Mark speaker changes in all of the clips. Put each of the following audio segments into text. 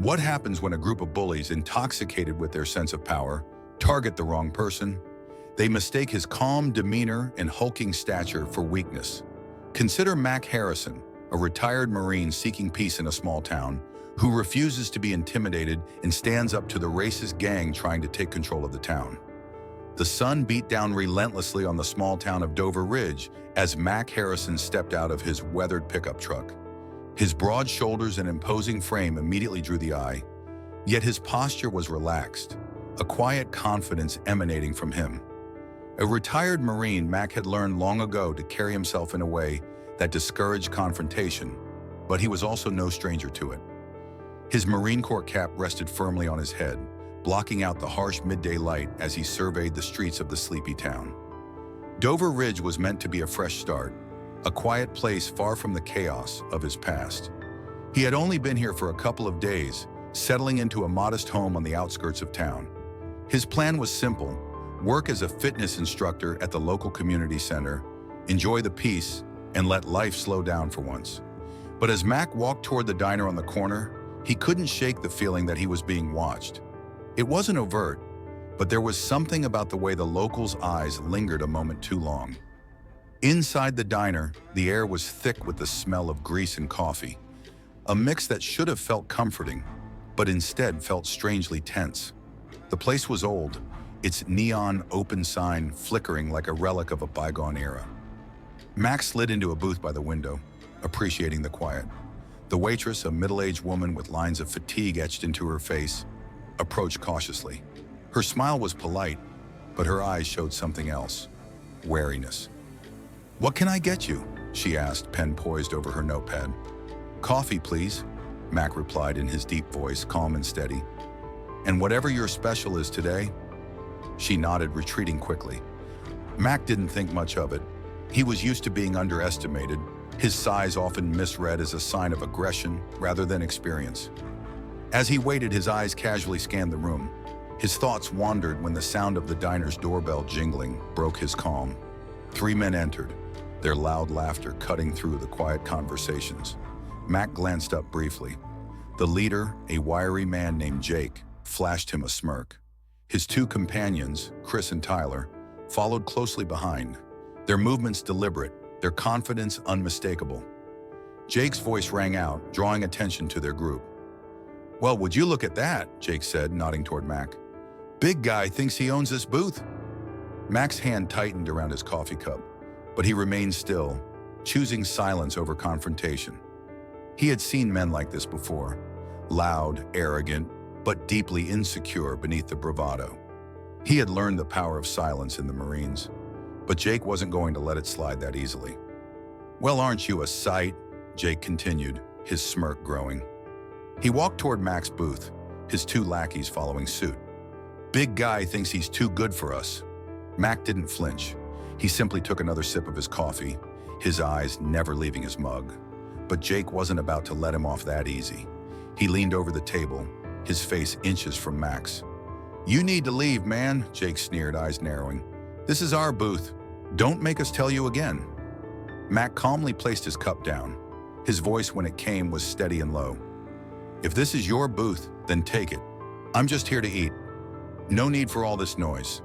Speaker 1: What happens when a group of bullies, intoxicated with their sense of power, target the wrong person? They mistake his calm demeanor and hulking stature for weakness. Consider Mack Harrison, a retired Marine seeking peace in a small town, who refuses to be intimidated and stands up to the racist gang trying to take control of the town. The sun beat down relentlessly on the small town of Dover Ridge as Mack Harrison stepped out of his weathered pickup truck. His broad shoulders and imposing frame immediately drew the eye, yet his posture was relaxed, a quiet confidence emanating from him. A retired Marine, Mack had learned long ago to carry himself in a way that discouraged confrontation, but he was also no stranger to it. His Marine Corps cap rested firmly on his head, blocking out the harsh midday light as he surveyed the streets of the sleepy town. Dover Ridge was meant to be a fresh start, a quiet place far from the chaos of his past. He had only been here for a couple of days, settling into a modest home on the outskirts of town. His plan was simple: work as a fitness instructor at the local community center, enjoy the peace, and let life slow down for once. But as Mack walked toward the diner on the corner, he couldn't shake the feeling that he was being watched. It wasn't overt, but there was something about the way the locals' eyes lingered a moment too long. Inside the diner, the air was thick with the smell of grease and coffee, a mix that should have felt comforting, but instead felt strangely tense. The place was old, its neon open sign flickering like a relic of a bygone era. Max slid into a booth by the window, appreciating the quiet. The waitress, a middle-aged woman with lines of fatigue etched into her face, approached cautiously. Her smile was polite, but her eyes showed something else: wariness. "What can I get you?" she asked, pen poised over her notepad. "Coffee, please," Mack replied in his deep voice, calm and steady. "And whatever your special is today?" She nodded, retreating quickly. Mack didn't think much of it. He was used to being underestimated, his size often misread as a sign of aggression rather than experience. As he waited, his eyes casually scanned the room. His thoughts wandered when the sound of the diner's doorbell jingling broke his calm. 3 men entered, their loud laughter cutting through the quiet conversations. Mack glanced up briefly. The leader, a wiry man named Jake, flashed him a smirk. His 2 companions, Chris and Tyler, followed closely behind, their movements deliberate, their confidence unmistakable. Jake's voice rang out, drawing attention to their group. "Well, would you look at that?" Jake said, nodding toward Mack. "Big guy thinks he owns this booth." Mack's hand tightened around his coffee cup, but he remained still, choosing silence over confrontation. He had seen men like this before, loud, arrogant, but deeply insecure beneath the bravado. He had learned the power of silence in the Marines, but Jake wasn't going to let it slide that easily. "Well, aren't you a sight?" Jake continued, his smirk growing. He walked toward Mack's booth, his 2 lackeys following suit. "Big guy thinks he's too good for us." Mack didn't flinch. He simply took another sip of his coffee, his eyes never leaving his mug. But Jake wasn't about to let him off that easy. He leaned over the table, his face inches from Mack's. "You need to leave, man," Jake sneered, eyes narrowing. "This is our booth. Don't make us tell you again." Mack calmly placed his cup down. His voice, when it came, was steady and low. "If this is your booth, then take it. I'm just here to eat. No need for all this noise."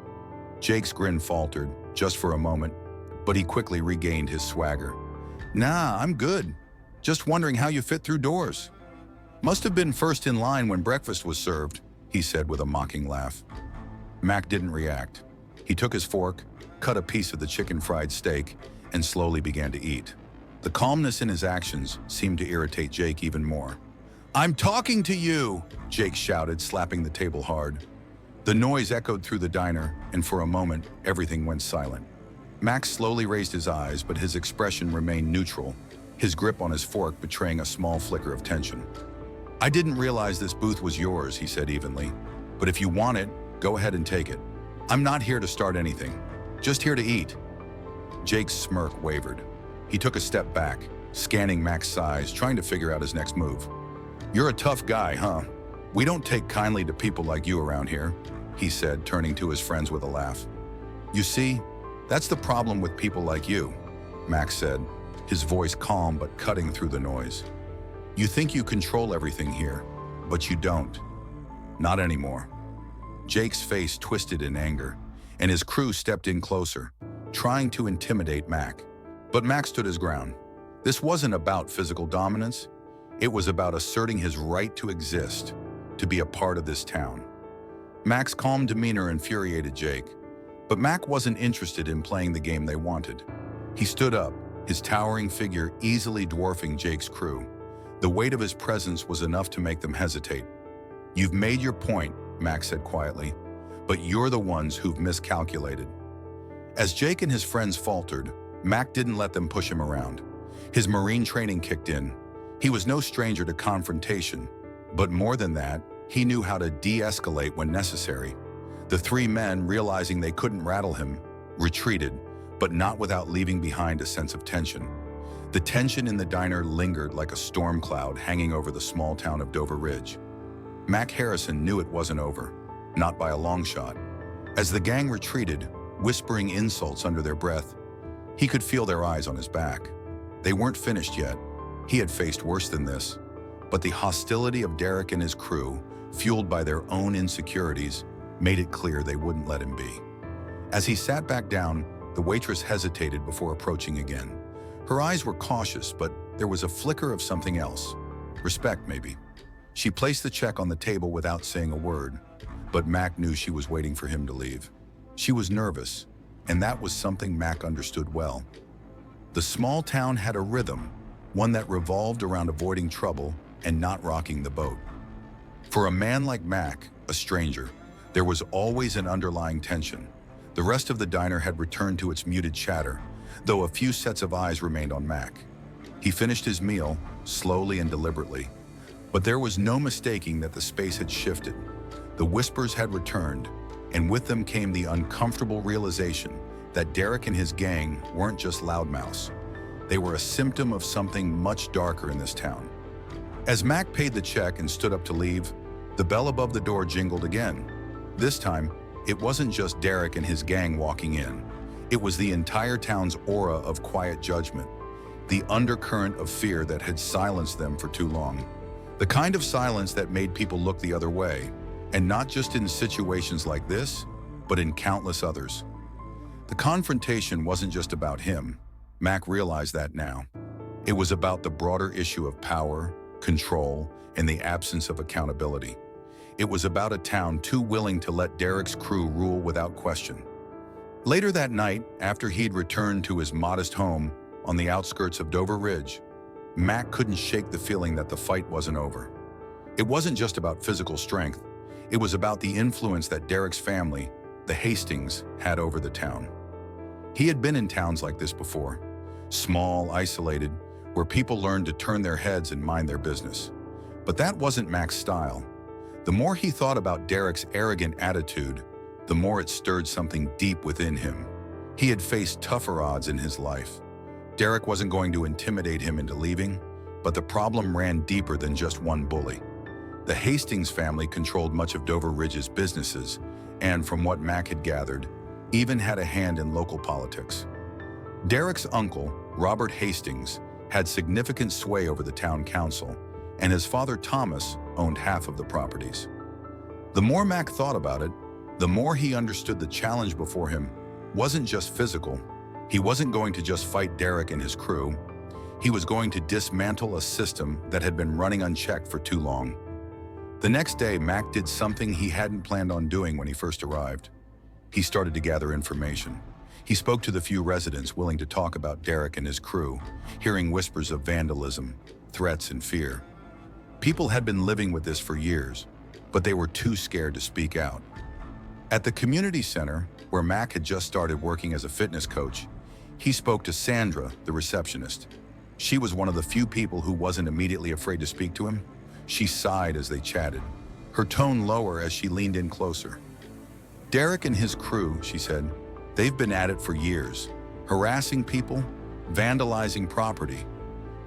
Speaker 1: Jake's grin faltered, just for a moment, but he quickly regained his swagger. "Nah, I'm good. Just wondering how you fit through doors. Must have been first in line when breakfast was served," he said with a mocking laugh. Mack didn't react. He took his fork, cut a piece of the chicken fried steak, and slowly began to eat. The calmness in his actions seemed to irritate Jake even more. "I'm talking to you!" Jake shouted, slapping the table hard. The noise echoed through the diner, and for a moment, everything went silent. Max slowly raised his eyes, but his expression remained neutral, his grip on his fork betraying a small flicker of tension. "I didn't realize this booth was yours," he said evenly. "But if you want it, go ahead and take it. I'm not here to start anything, just here to eat." Jake's smirk wavered. He took a step back, scanning Max's size, trying to figure out his next move. "You're a tough guy, huh? We don't take kindly to people like you around here," he said, turning to his friends with a laugh. "You see, that's the problem with people like you," Max said, his voice calm but cutting through the noise. "You think you control everything here, But you don't. Not anymore. Jake's face twisted in anger, and his crew stepped in closer, trying to intimidate Mack. But Mack stood his ground. This wasn't about physical dominance. It was about asserting his right to exist, to be a part of this town. Mack's calm demeanor infuriated Jake, but Mack wasn't interested in playing the game they wanted. He stood up, his towering figure easily dwarfing Jake's crew. The weight of his presence was enough to make them hesitate. "You've made your point," Mack said quietly, "but you're the ones who've miscalculated." As Jake and his friends faltered, Mack didn't let them push him around. His Marine training kicked in. He was no stranger to confrontation, but more than that, he knew how to de-escalate when necessary. The three men, realizing they couldn't rattle him, retreated, but not without leaving behind a sense of tension. The tension in the diner lingered like a storm cloud hanging over the small town of Dover Ridge. Mack Harrison knew it wasn't over, not by a long shot. As the gang retreated, whispering insults under their breath, he could feel their eyes on his back. They weren't finished yet. He had faced worse than this, but the hostility of Derek and his crew, fueled by their own insecurities, made it clear they wouldn't let him be. As he sat back down, the waitress hesitated before approaching again. Her eyes were cautious, but there was a flicker of something else. Respect, maybe. She placed the check on the table without saying a word, but Mack knew she was waiting for him to leave. She was nervous, and that was something Mack understood well. The small town had a rhythm, one that revolved around avoiding trouble and not rocking the boat. For a man like Mack, a stranger, there was always an underlying tension. The rest of the diner had returned to its muted chatter, though a few sets of eyes remained on Mack. He finished his meal, slowly and deliberately, but there was no mistaking that the space had shifted. The whispers had returned, and with them came the uncomfortable realization that Derek and his gang weren't just loudmouths. They were a symptom of something much darker in this town. As Mack paid the check and stood up to leave, the bell above the door jingled again. This time, it wasn't just Derek and his gang walking in. It was the entire town's aura of quiet judgment, the undercurrent of fear that had silenced them for too long. The kind of silence that made people look the other way, and not just in situations like this, but in countless others. The confrontation wasn't just about him. Mack realized that now. It was about the broader issue of power, control, and the absence of accountability. It was about a town too willing to let Derek's crew rule without question. Later that night, after he'd returned to his modest home on the outskirts of Dover Ridge, Mack couldn't shake the feeling that the fight wasn't over. It wasn't just about physical strength. It was about the influence that Derek's family, the Hastings, had over the town. He had been in towns like this before, small, isolated, where people learned to turn their heads and mind their business. But that wasn't Mack's style. The more he thought about Derek's arrogant attitude, the more it stirred something deep within him. He had faced tougher odds in his life. Derek wasn't going to intimidate him into leaving, but the problem ran deeper than just one bully. The Hastings family controlled much of Dover Ridge's businesses, and from what Mack had gathered, even had a hand in local politics. Derek's uncle, Robert Hastings, had significant sway over the town council, and his father Thomas owned half of the properties. The more Mack thought about it, the more he understood the challenge before him wasn't just physical. He wasn't going to just fight Derek and his crew. He was going to dismantle a system that had been running unchecked for too long. The next day, Mack did something he hadn't planned on doing when he first arrived. He started to gather information. He spoke to the few residents willing to talk about Derek and his crew, hearing whispers of vandalism, threats, and fear. People had been living with this for years, but they were too scared to speak out. At the community center, where Mack had just started working as a fitness coach, he spoke to Sandra, the receptionist. She was one of the few people who wasn't immediately afraid to speak to him. She sighed as they chatted, her tone lower as she leaned in closer. Derek and his crew, she said, they've been at it for years, harassing people, vandalizing property.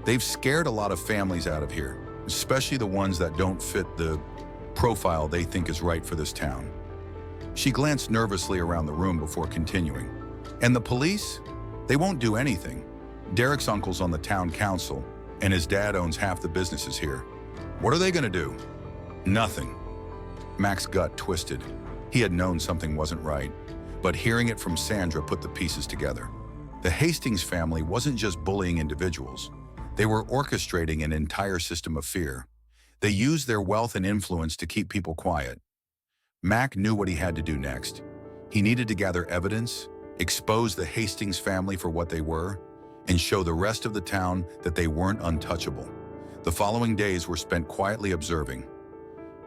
Speaker 1: They've scared a lot of families out of here, especially the ones that don't fit the profile they think is right for this town. She glanced nervously around the room before continuing. And the police? They won't do anything. Derek's uncle's on the town council, and his dad owns half the businesses here. What are they going to do? Nothing. Mack's gut twisted. He had known something wasn't right, but hearing it from Sandra put the pieces together. The Hastings family wasn't just bullying individuals. They were orchestrating an entire system of fear. They used their wealth and influence to keep people quiet. Mack knew what he had to do next. He needed to gather evidence, expose the Hastings family for what they were, and show the rest of the town that they weren't untouchable. The following days were spent quietly observing.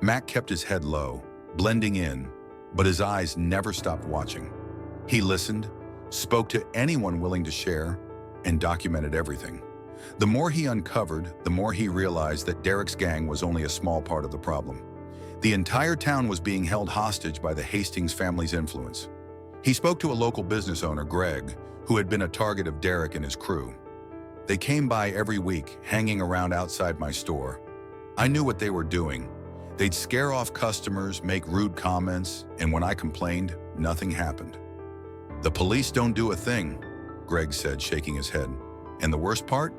Speaker 1: Mack kept his head low, blending in, but his eyes never stopped watching. He listened, spoke to anyone willing to share, and documented everything. The more he uncovered, the more he realized that Derek's gang was only a small part of the problem. The entire town was being held hostage by the Hastings family's influence. He spoke to a local business owner, Greg, who had been a target of Derek and his crew. They came by every week, hanging around outside my store. I knew what they were doing. They'd scare off customers, make rude comments, and when I complained, nothing happened. "The police don't do a thing," Greg said, shaking his head. "And the worst part?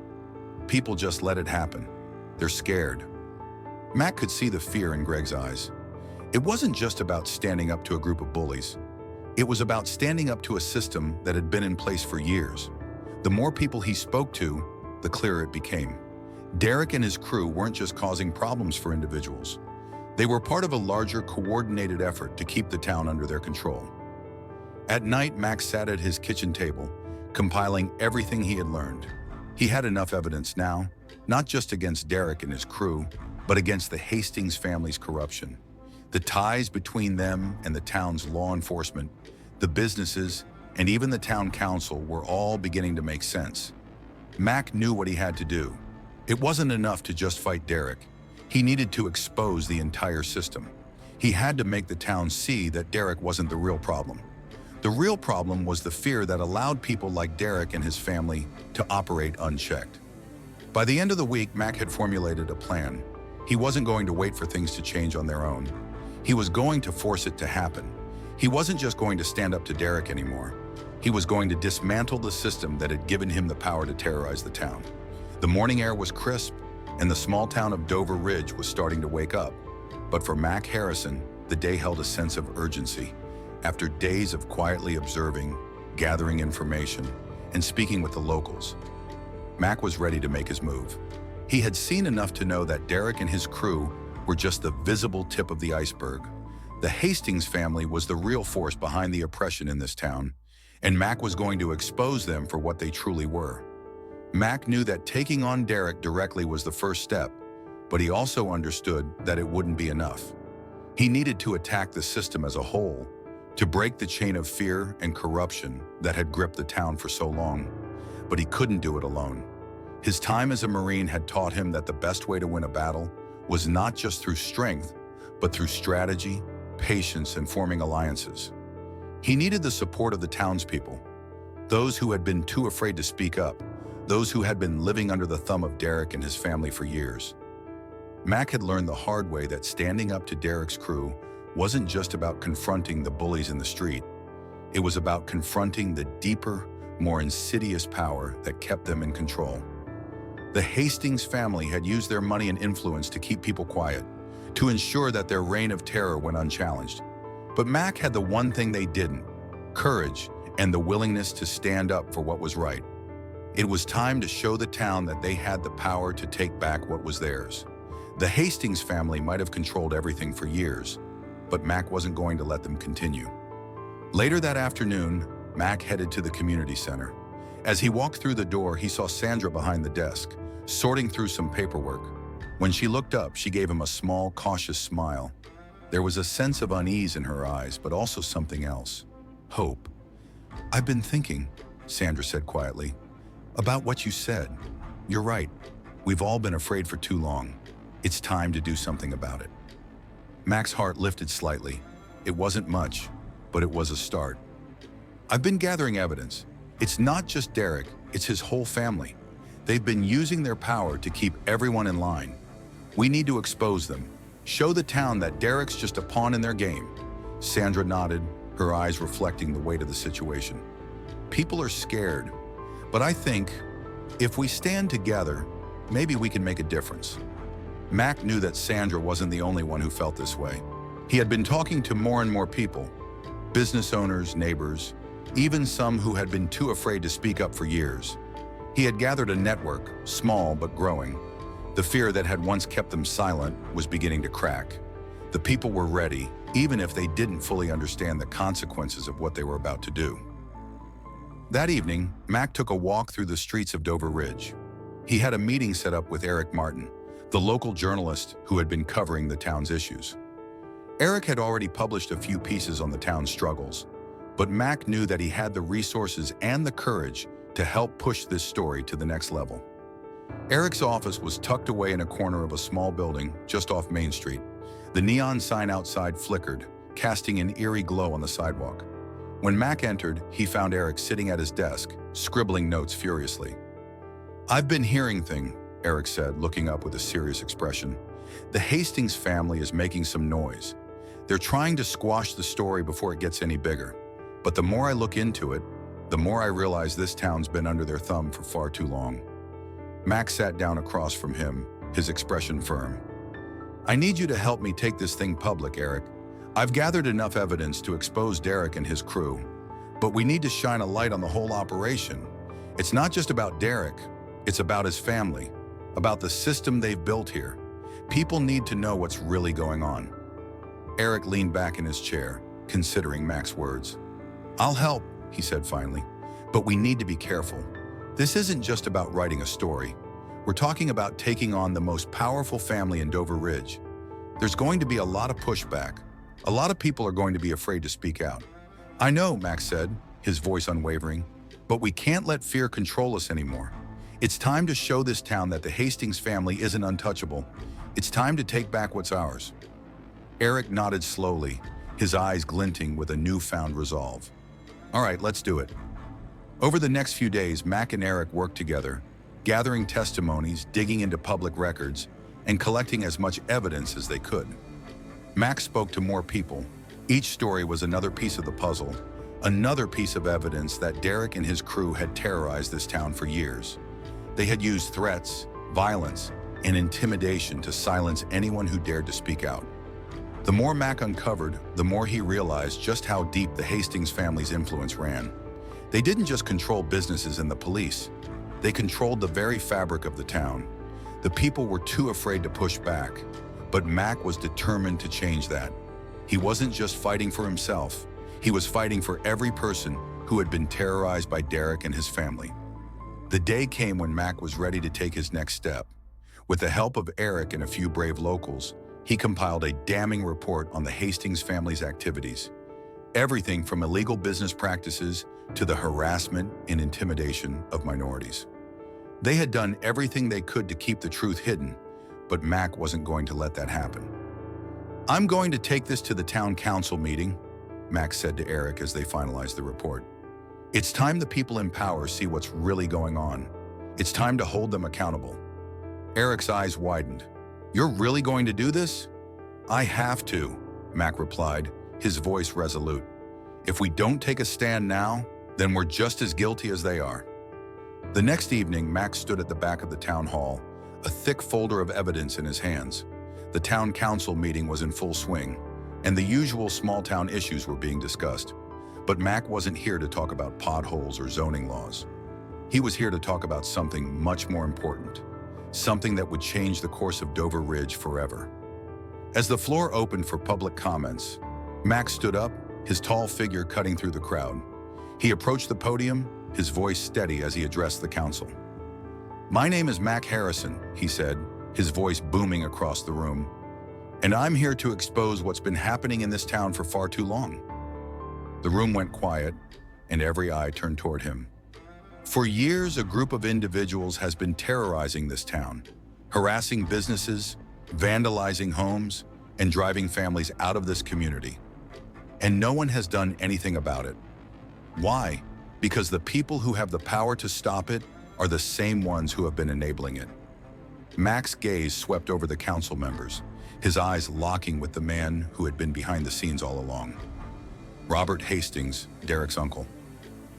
Speaker 1: People just let it happen. They're scared." Mack could see the fear in Greg's eyes. It wasn't just about standing up to a group of bullies. It was about standing up to a system that had been in place for years. The more people he spoke to, the clearer it became. Derek and his crew weren't just causing problems for individuals. They were part of a larger, coordinated effort to keep the town under their control. At night, Mack sat at his kitchen table, compiling everything he had learned. He had enough evidence now, not just against Derek and his crew, but against the Hastings family's corruption. The ties between them and the town's law enforcement, the businesses, and even the town council were all beginning to make sense. Mack knew what he had to do. It wasn't enough to just fight Derek. He needed to expose the entire system. He had to make the town see that Derek wasn't the real problem. The real problem was the fear that allowed people like Derek and his family to operate unchecked. By the end of the week, Mack had formulated a plan. He wasn't going to wait for things to change on their own. He was going to force it to happen. He wasn't just going to stand up to Derek anymore. He was going to dismantle the system that had given him the power to terrorize the town. The morning air was crisp, and the small town of Dover Ridge was starting to wake up. But for Mack Harrison, the day held a sense of urgency. After days of quietly observing, gathering information, and speaking with the locals, Mack was ready to make his move. He had seen enough to know that Derek and his crew were just the visible tip of the iceberg. The Hastings family was the real force behind the oppression in this town, and Mack was going to expose them for what they truly were. Mack knew that taking on Derek directly was the first step, but he also understood that it wouldn't be enough. He needed to attack the system as a whole, to break the chain of fear and corruption that had gripped the town for so long. But he couldn't do it alone. His time as a Marine had taught him that the best way to win a battle was not just through strength, but through strategy, patience, and forming alliances. He needed the support of the townspeople, those who had been too afraid to speak up, those who had been living under the thumb of Derek and his family for years. Mack had learned the hard way that standing up to Derek's crew wasn't just about confronting the bullies in the street. It was about confronting the deeper, more insidious power that kept them in control. The Hastings family had used their money and influence to keep people quiet, to ensure that their reign of terror went unchallenged. But Mack had the one thing they didn't: courage and the willingness to stand up for what was right. It was time to show the town that they had the power to take back what was theirs. The Hastings family might have controlled everything for years, but Mack wasn't going to let them continue. Later that afternoon, Mack headed to the community center. As he walked through the door, he saw Sandra behind the desk, sorting through some paperwork. When she looked up, she gave him a small, cautious smile. There was a sense of unease in her eyes, but also something else: hope. "I've been thinking," Sandra said quietly, "about what you said. You're right. We've all been afraid for too long. It's time to do something about it." Mack's heart lifted slightly. It wasn't much, but it was a start. "I've been gathering evidence. It's not just Derek, it's his whole family. They've been using their power to keep everyone in line. We need to expose them, show the town that Derek's just a pawn in their game." Sandra nodded, her eyes reflecting the weight of the situation. "People are scared, but I think if we stand together, maybe we can make a difference." Mack knew that Sandra wasn't the only one who felt this way. He had been talking to more and more people, business owners, neighbors, even some who had been too afraid to speak up for years. He had gathered a network, small but growing. The fear that had once kept them silent was beginning to crack. The people were ready, even if they didn't fully understand the consequences of what they were about to do. That evening, Mack took a walk through the streets of Dover Ridge. He had a meeting set up with Eric Martin, the local journalist who had been covering the town's issues. Eric had already published a few pieces on the town's struggles, but Mack knew that he had the resources and the courage to help push this story to the next level. Eric's office was tucked away in a corner of a small building just off Main Street. The neon sign outside flickered, casting an eerie glow on the sidewalk. When Mack entered, he found Eric sitting at his desk, scribbling notes furiously. "I've been hearing things," Eric said, looking up with a serious expression. "The Hastings family is making some noise. They're trying to squash the story before it gets any bigger. But the more I look into it, the more I realize this town's been under their thumb for far too long." Mack sat down across from him, his expression firm. "I need you to help me take this thing public, Eric. I've gathered enough evidence to expose Derek and his crew, but we need to shine a light on the whole operation. It's not just about Derek, it's about his family, about the system they've built here. People need to know what's really going on." Eric leaned back in his chair, considering Mack's words. "I'll help," he said finally, "but we need to be careful. This isn't just about writing a story. We're talking about taking on the most powerful family in Dover Ridge. There's going to be a lot of pushback. A lot of people are going to be afraid to speak out." "I know," Mack said, his voice unwavering, "but we can't let fear control us anymore. It's time to show this town that the Hastings family isn't untouchable. It's time to take back what's ours." Eric nodded slowly, his eyes glinting with a newfound resolve. "All right, let's do it." Over the next few days, Mack and Eric worked together, gathering testimonies, digging into public records, and collecting as much evidence as they could. Mack spoke to more people. Each story was another piece of the puzzle, another piece of evidence that Derek and his crew had terrorized this town for years. They had used threats, violence, and intimidation to silence anyone who dared to speak out. The more Mack uncovered, the more he realized just how deep the Hastings family's influence ran. They didn't just control businesses and the police. They controlled the very fabric of the town. The people were too afraid to push back, but Mack was determined to change that. He wasn't just fighting for himself. He was fighting for every person who had been terrorized by Derek and his family. The day came when Mack was ready to take his next step. With the help of Eric and a few brave locals, he compiled a damning report on the Hastings family's activities. Everything from illegal business practices to the harassment and intimidation of minorities. They had done everything they could to keep the truth hidden, but Mack wasn't going to let that happen. "I'm going to take this to the town council meeting," Mack said to Eric as they finalized the report. "It's time the people in power see what's really going on. It's time to hold them accountable." Eric's eyes widened. "You're really going to do this?" "I have to," Mack replied, his voice resolute. "If we don't take a stand now, then we're just as guilty as they are." The next evening, Mack stood at the back of the town hall, a thick folder of evidence in his hands. The town council meeting was in full swing, and the usual small-town issues were being discussed. But Mack wasn't here to talk about potholes or zoning laws. He was here to talk about something much more important, something that would change the course of Dover Ridge forever. As the floor opened for public comments, Mack stood up, his tall figure cutting through the crowd. He approached the podium, his voice steady as he addressed the council. "My name is Mack Harrison," he said, his voice booming across the room, "and I'm here to expose what's been happening in this town for far too long." The room went quiet, and every eye turned toward him. For years, a group of individuals has been terrorizing this town, harassing businesses, vandalizing homes, and driving families out of this community. And no one has done anything about it. Why? Because the people who have the power to stop it are the same ones who have been enabling it. Mack's gaze swept over the council members, his eyes locking with the man who had been behind the scenes all along. Robert Hastings, Derek's uncle.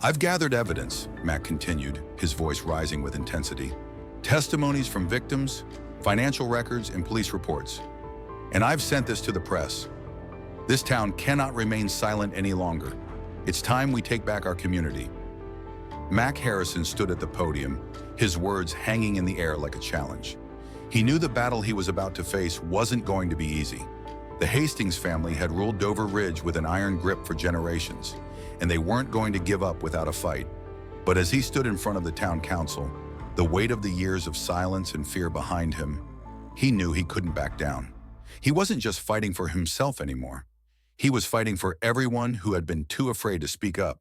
Speaker 1: "I've gathered evidence," Mack continued, his voice rising with intensity. "Testimonies from victims, financial records, and police reports. And I've sent this to the press. This town cannot remain silent any longer. It's time we take back our community." Mack Harrison stood at the podium, his words hanging in the air like a challenge. He knew the battle he was about to face wasn't going to be easy. The Hastings family had ruled Dover Ridge with an iron grip for generations, and they weren't going to give up without a fight. But as he stood in front of the town council, the weight of the years of silence and fear behind him, he knew he couldn't back down. He wasn't just fighting for himself anymore. He was fighting for everyone who had been too afraid to speak up.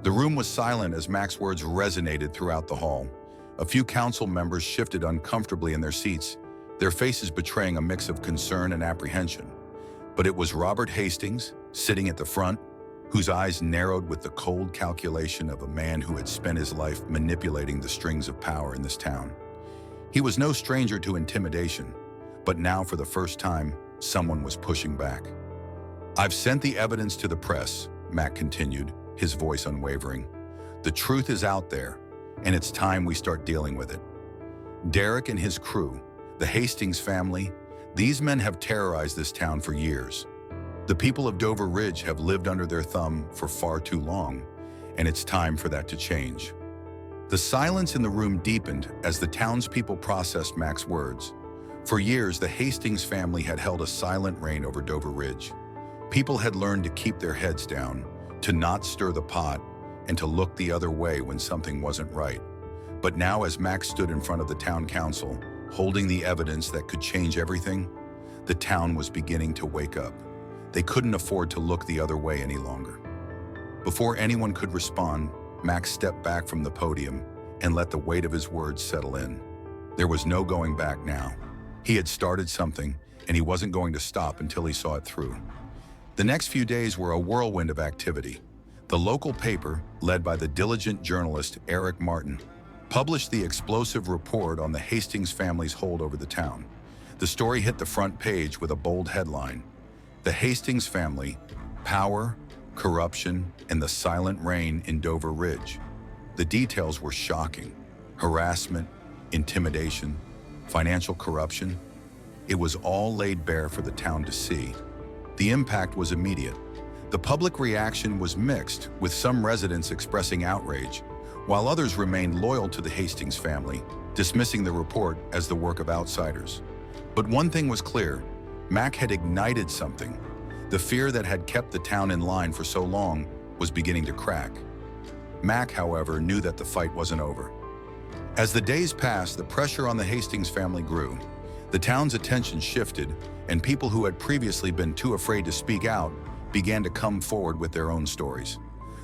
Speaker 1: The room was silent as Mack's words resonated throughout the hall. A few council members shifted uncomfortably in their seats, their faces betraying a mix of concern and apprehension. But it was Robert Hastings, sitting at the front, whose eyes narrowed with the cold calculation of a man who had spent his life manipulating the strings of power in this town. He was no stranger to intimidation, but now for the first time, someone was pushing back. "I've sent the evidence to the press," Mack continued, his voice unwavering. "The truth is out there, and it's time we start dealing with it. Derek and his crew, the Hastings family, these men have terrorized this town for years. The people of Dover Ridge have lived under their thumb for far too long, and it's time for that to change." The silence in the room deepened as the townspeople processed Mack's words. For years, the Hastings family had held a silent reign over Dover Ridge. People had learned to keep their heads down, to not stir the pot, and to look the other way when something wasn't right. But now, as Mack stood in front of the town council, holding the evidence that could change everything, the town was beginning to wake up. They couldn't afford to look the other way any longer. Before anyone could respond, Mack stepped back from the podium and let the weight of his words settle in. There was no going back now. He had started something, and he wasn't going to stop until he saw it through. The next few days were a whirlwind of activity. The local paper, led by the diligent journalist Eric Martin, published the explosive report on the Hastings family's hold over the town. The story hit the front page with a bold headline: "The Hastings Family, Power, Corruption, and the Silent Reign in Dover Ridge." The details were shocking. Harassment, intimidation, financial corruption. It was all laid bare for the town to see. The impact was immediate. The public reaction was mixed, with some residents expressing outrage, while others remained loyal to the Hastings family, dismissing the report as the work of outsiders. But one thing was clear: Mack had ignited something. The fear that had kept the town in line for so long was beginning to crack. Mack, however, knew that the fight wasn't over. As the days passed, the pressure on the Hastings family grew. The town's attention shifted, and people who had previously been too afraid to speak out began to come forward with their own stories.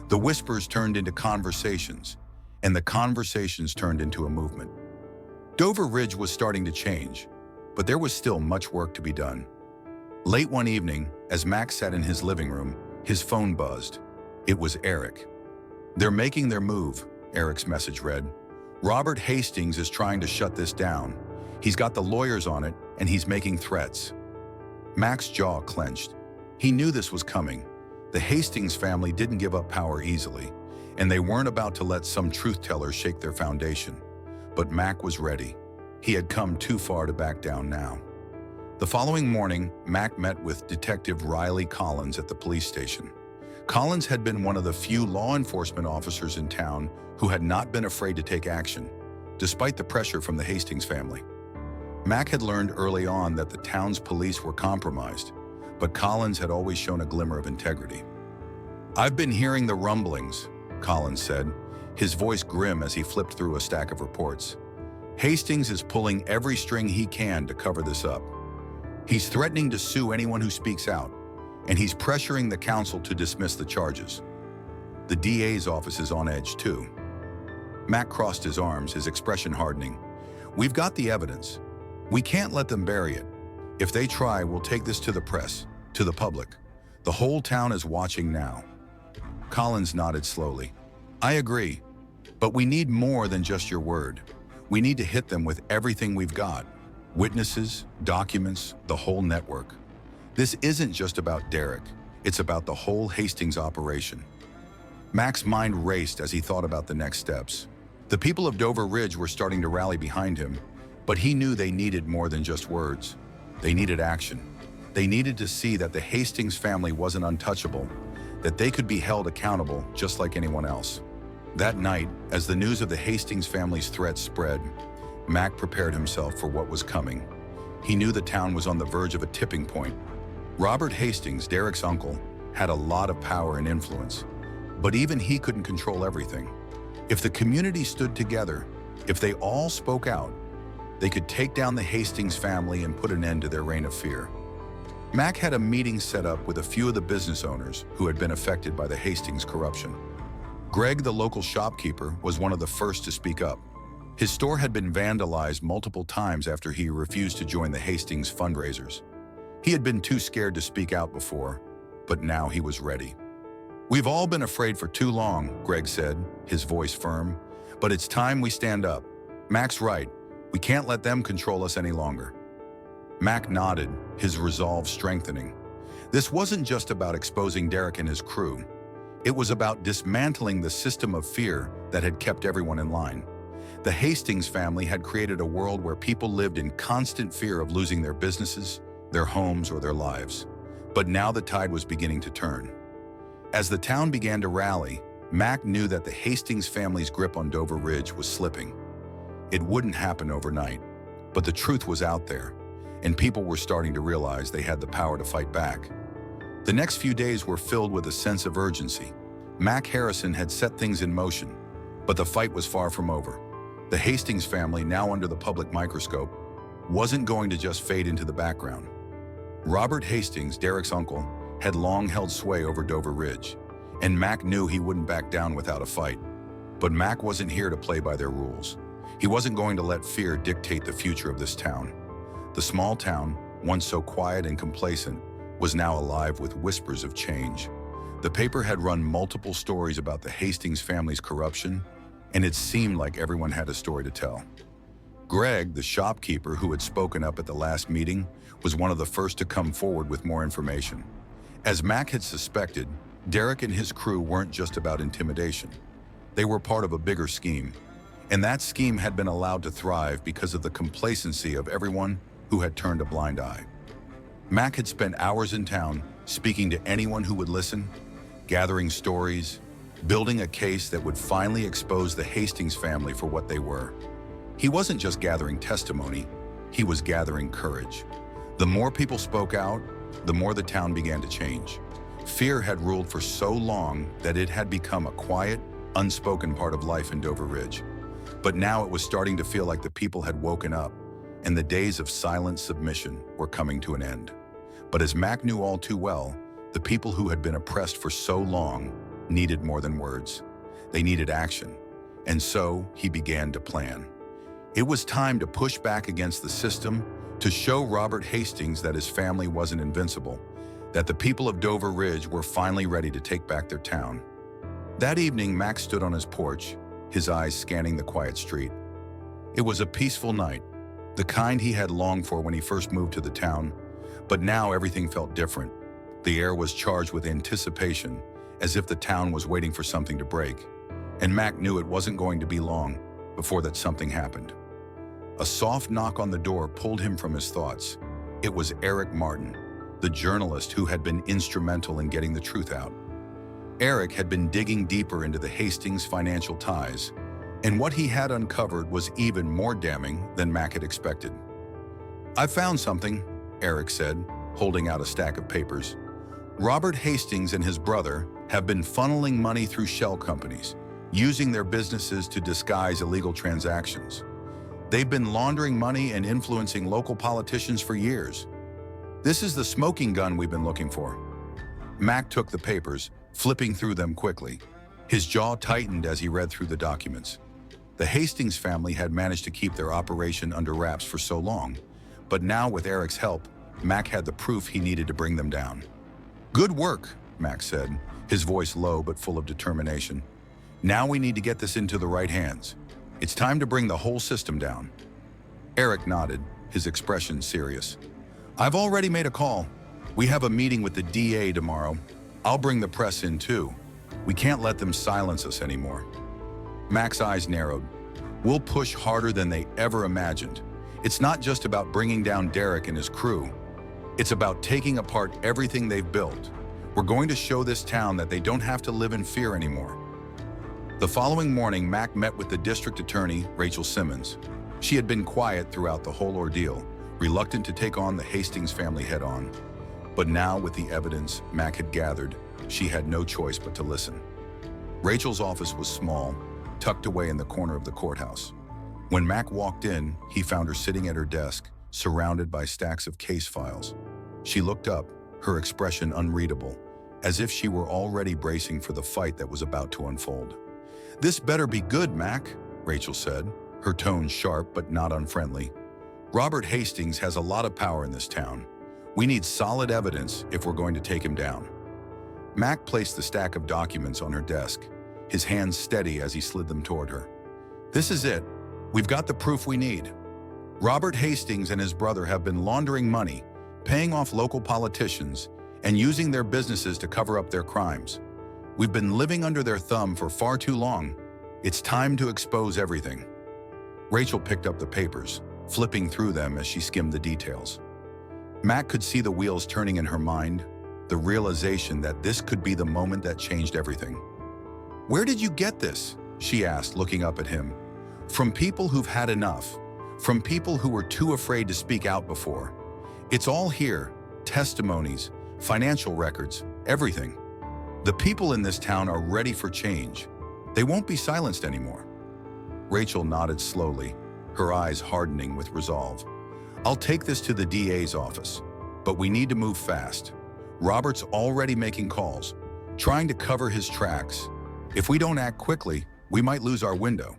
Speaker 1: The whispers turned into conversations, and the conversations turned into a movement. Dover Ridge was starting to change, but there was still much work to be done. Late one evening, as Mack sat in his living room, his phone buzzed. It was Eric. "They're making their move," Eric's message read. "Robert Hastings is trying to shut this down. He's got the lawyers on it, and he's making threats." Mack's jaw clenched. He knew this was coming. The Hastings family didn't give up power easily, and they weren't about to let some truth-teller shake their foundation. But Mack was ready. He had come too far to back down now. The following morning, Mack met with Detective Riley Collins at the police station. Collins had been one of the few law enforcement officers in town who had not been afraid to take action, despite the pressure from the Hastings family. Mack had learned early on that the town's police were compromised, but Collins had always shown a glimmer of integrity. "I've been hearing the rumblings," Collins said, his voice grim as he flipped through a stack of reports. "Hastings is pulling every string he can to cover this up. He's threatening to sue anyone who speaks out, and he's pressuring the council to dismiss the charges. The DA's office is on edge too." Mack crossed his arms, his expression hardening. "We've got the evidence. We can't let them bury it. If they try, we'll take this to the press, to the public. The whole town is watching now." Collins nodded slowly. "I agree, but we need more than just your word. We need to hit them with everything we've got. Witnesses, documents, the whole network. This isn't just about Derek. It's about the whole Hastings operation." Mack's mind raced as he thought about the next steps. The people of Dover Ridge were starting to rally behind him. But he knew they needed more than just words. They needed action. They needed to see that the Hastings family wasn't untouchable, that they could be held accountable just like anyone else. That night, as the news of the Hastings family's threats spread, Mack prepared himself for what was coming. He knew the town was on the verge of a tipping point. Robert Hastings, Derek's uncle, had a lot of power and influence, but even he couldn't control everything. If the community stood together, if they all spoke out, they could take down the Hastings family and put an end to their reign of fear. Mack had a meeting set up with a few of the business owners who had been affected by the Hastings corruption. Greg, the local shopkeeper, was one of the first to speak up. His store had been vandalized multiple times after he refused to join the Hastings fundraisers. He had been too scared to speak out before, but now he was ready. "We've all been afraid for too long," Greg said, his voice firm, "but it's time we stand up. Mack's right. We can't let them control us any longer." Mack nodded, his resolve strengthening. This wasn't just about exposing Derek and his crew. It was about dismantling the system of fear that had kept everyone in line. The Hastings family had created a world where people lived in constant fear of losing their businesses, their homes, or their lives. But now the tide was beginning to turn. As the town began to rally, Mack knew that the Hastings family's grip on Dover Ridge was slipping. It wouldn't happen overnight, but the truth was out there, and people were starting to realize they had the power to fight back. The next few days were filled with a sense of urgency. Mack Harrison had set things in motion, but the fight was far from over. The Hastings family, now under the public microscope, wasn't going to just fade into the background. Robert Hastings, Derek's uncle, had long held sway over Dover Ridge, and Mack knew he wouldn't back down without a fight. But Mack wasn't here to play by their rules. He wasn't going to let fear dictate the future of this town. The small town, once so quiet and complacent, was now alive with whispers of change. The paper had run multiple stories about the Hastings family's corruption, and it seemed like everyone had a story to tell. Greg, the shopkeeper who had spoken up at the last meeting, was one of the first to come forward with more information. As Mack had suspected, Derek and his crew weren't just about intimidation. They were part of a bigger scheme, and that scheme had been allowed to thrive because of the complacency of everyone who had turned a blind eye. Mack had spent hours in town speaking to anyone who would listen, gathering stories, building a case that would finally expose the Hastings family for what they were. He wasn't just gathering testimony, he was gathering courage. The more people spoke out, the more the town began to change. Fear had ruled for so long that it had become a quiet, unspoken part of life in Dover Ridge. But now it was starting to feel like the people had woken up, and the days of silent submission were coming to an end. But as Mack knew all too well, the people who had been oppressed for so long needed more than words. They needed action, and so he began to plan. It was time to push back against the system, to show Robert Hastings that his family wasn't invincible, that the people of Dover Ridge were finally ready to take back their town. That evening, Mack stood on his porch, his eyes scanning the quiet street. It was a peaceful night, the kind he had longed for when he first moved to the town, but now everything felt different. The air was charged with anticipation, as if the town was waiting for something to break, and Mack knew it wasn't going to be long before that something happened. A soft knock on the door pulled him from his thoughts. It was Eric Martin, the journalist who had been instrumental in getting the truth out. Eric had been digging deeper into the Hastings financial ties, and what he had uncovered was even more damning than Mack had expected. "I found something," Eric said, holding out a stack of papers. "Robert Hastings and his brother have been funneling money through shell companies, using their businesses to disguise illegal transactions. They've been laundering money and influencing local politicians for years. This is the smoking gun we've been looking for." Mack took the papers, flipping through them quickly. His jaw tightened as he read through the documents. The Hastings family had managed to keep their operation under wraps for so long, but now with Eric's help, Mack had the proof he needed to bring them down. "Good work," Mack said, his voice low but full of determination. "Now we need to get this into the right hands. It's time to bring the whole system down." Eric nodded, his expression serious. "I've already made a call. We have a meeting with the DA tomorrow. I'll bring the press in too. We can't let them silence us anymore." Mack's eyes narrowed. "We'll push harder than they ever imagined. It's not just about bringing down Derek and his crew. It's about taking apart everything they've built. We're going to show this town that they don't have to live in fear anymore. The following morning, Mack met with the district attorney, Rachel Simmons. She had been quiet throughout the whole ordeal, reluctant to take on the Hastings family head-on. But now, with the evidence Mack had gathered, she had no choice but to listen. Rachel's office was small, tucked away in the corner of the courthouse. When Mack walked in, he found her sitting at her desk, surrounded by stacks of case files. She looked up, her expression unreadable, as if she were already bracing for the fight that was about to unfold. "This better be good, Mack," Rachel said, her tone sharp but not unfriendly. "Robert Hastings has a lot of power in this town. We need solid evidence if we're going to take him down." Mack placed the stack of documents on her desk, his hands steady as he slid them toward her. "This is it. We've got the proof we need. Robert Hastings and his brother have been laundering money, paying off local politicians, and using their businesses to cover up their crimes. We've been living under their thumb for far too long. It's time to expose everything." Rachel picked up the papers, flipping through them as she skimmed the details. Mack could see the wheels turning in her mind, the realization that this could be the moment that changed everything. "Where did you get this?" she asked, looking up at him. "From people who've had enough, from people who were too afraid to speak out before. It's all here, testimonies, financial records, everything. The people in this town are ready for change. They won't be silenced anymore." Rachel nodded slowly, her eyes hardening with resolve. "I'll take this to the DA's office, but we need to move fast. Robert's already making calls, trying to cover his tracks. If we don't act quickly, we might lose our window."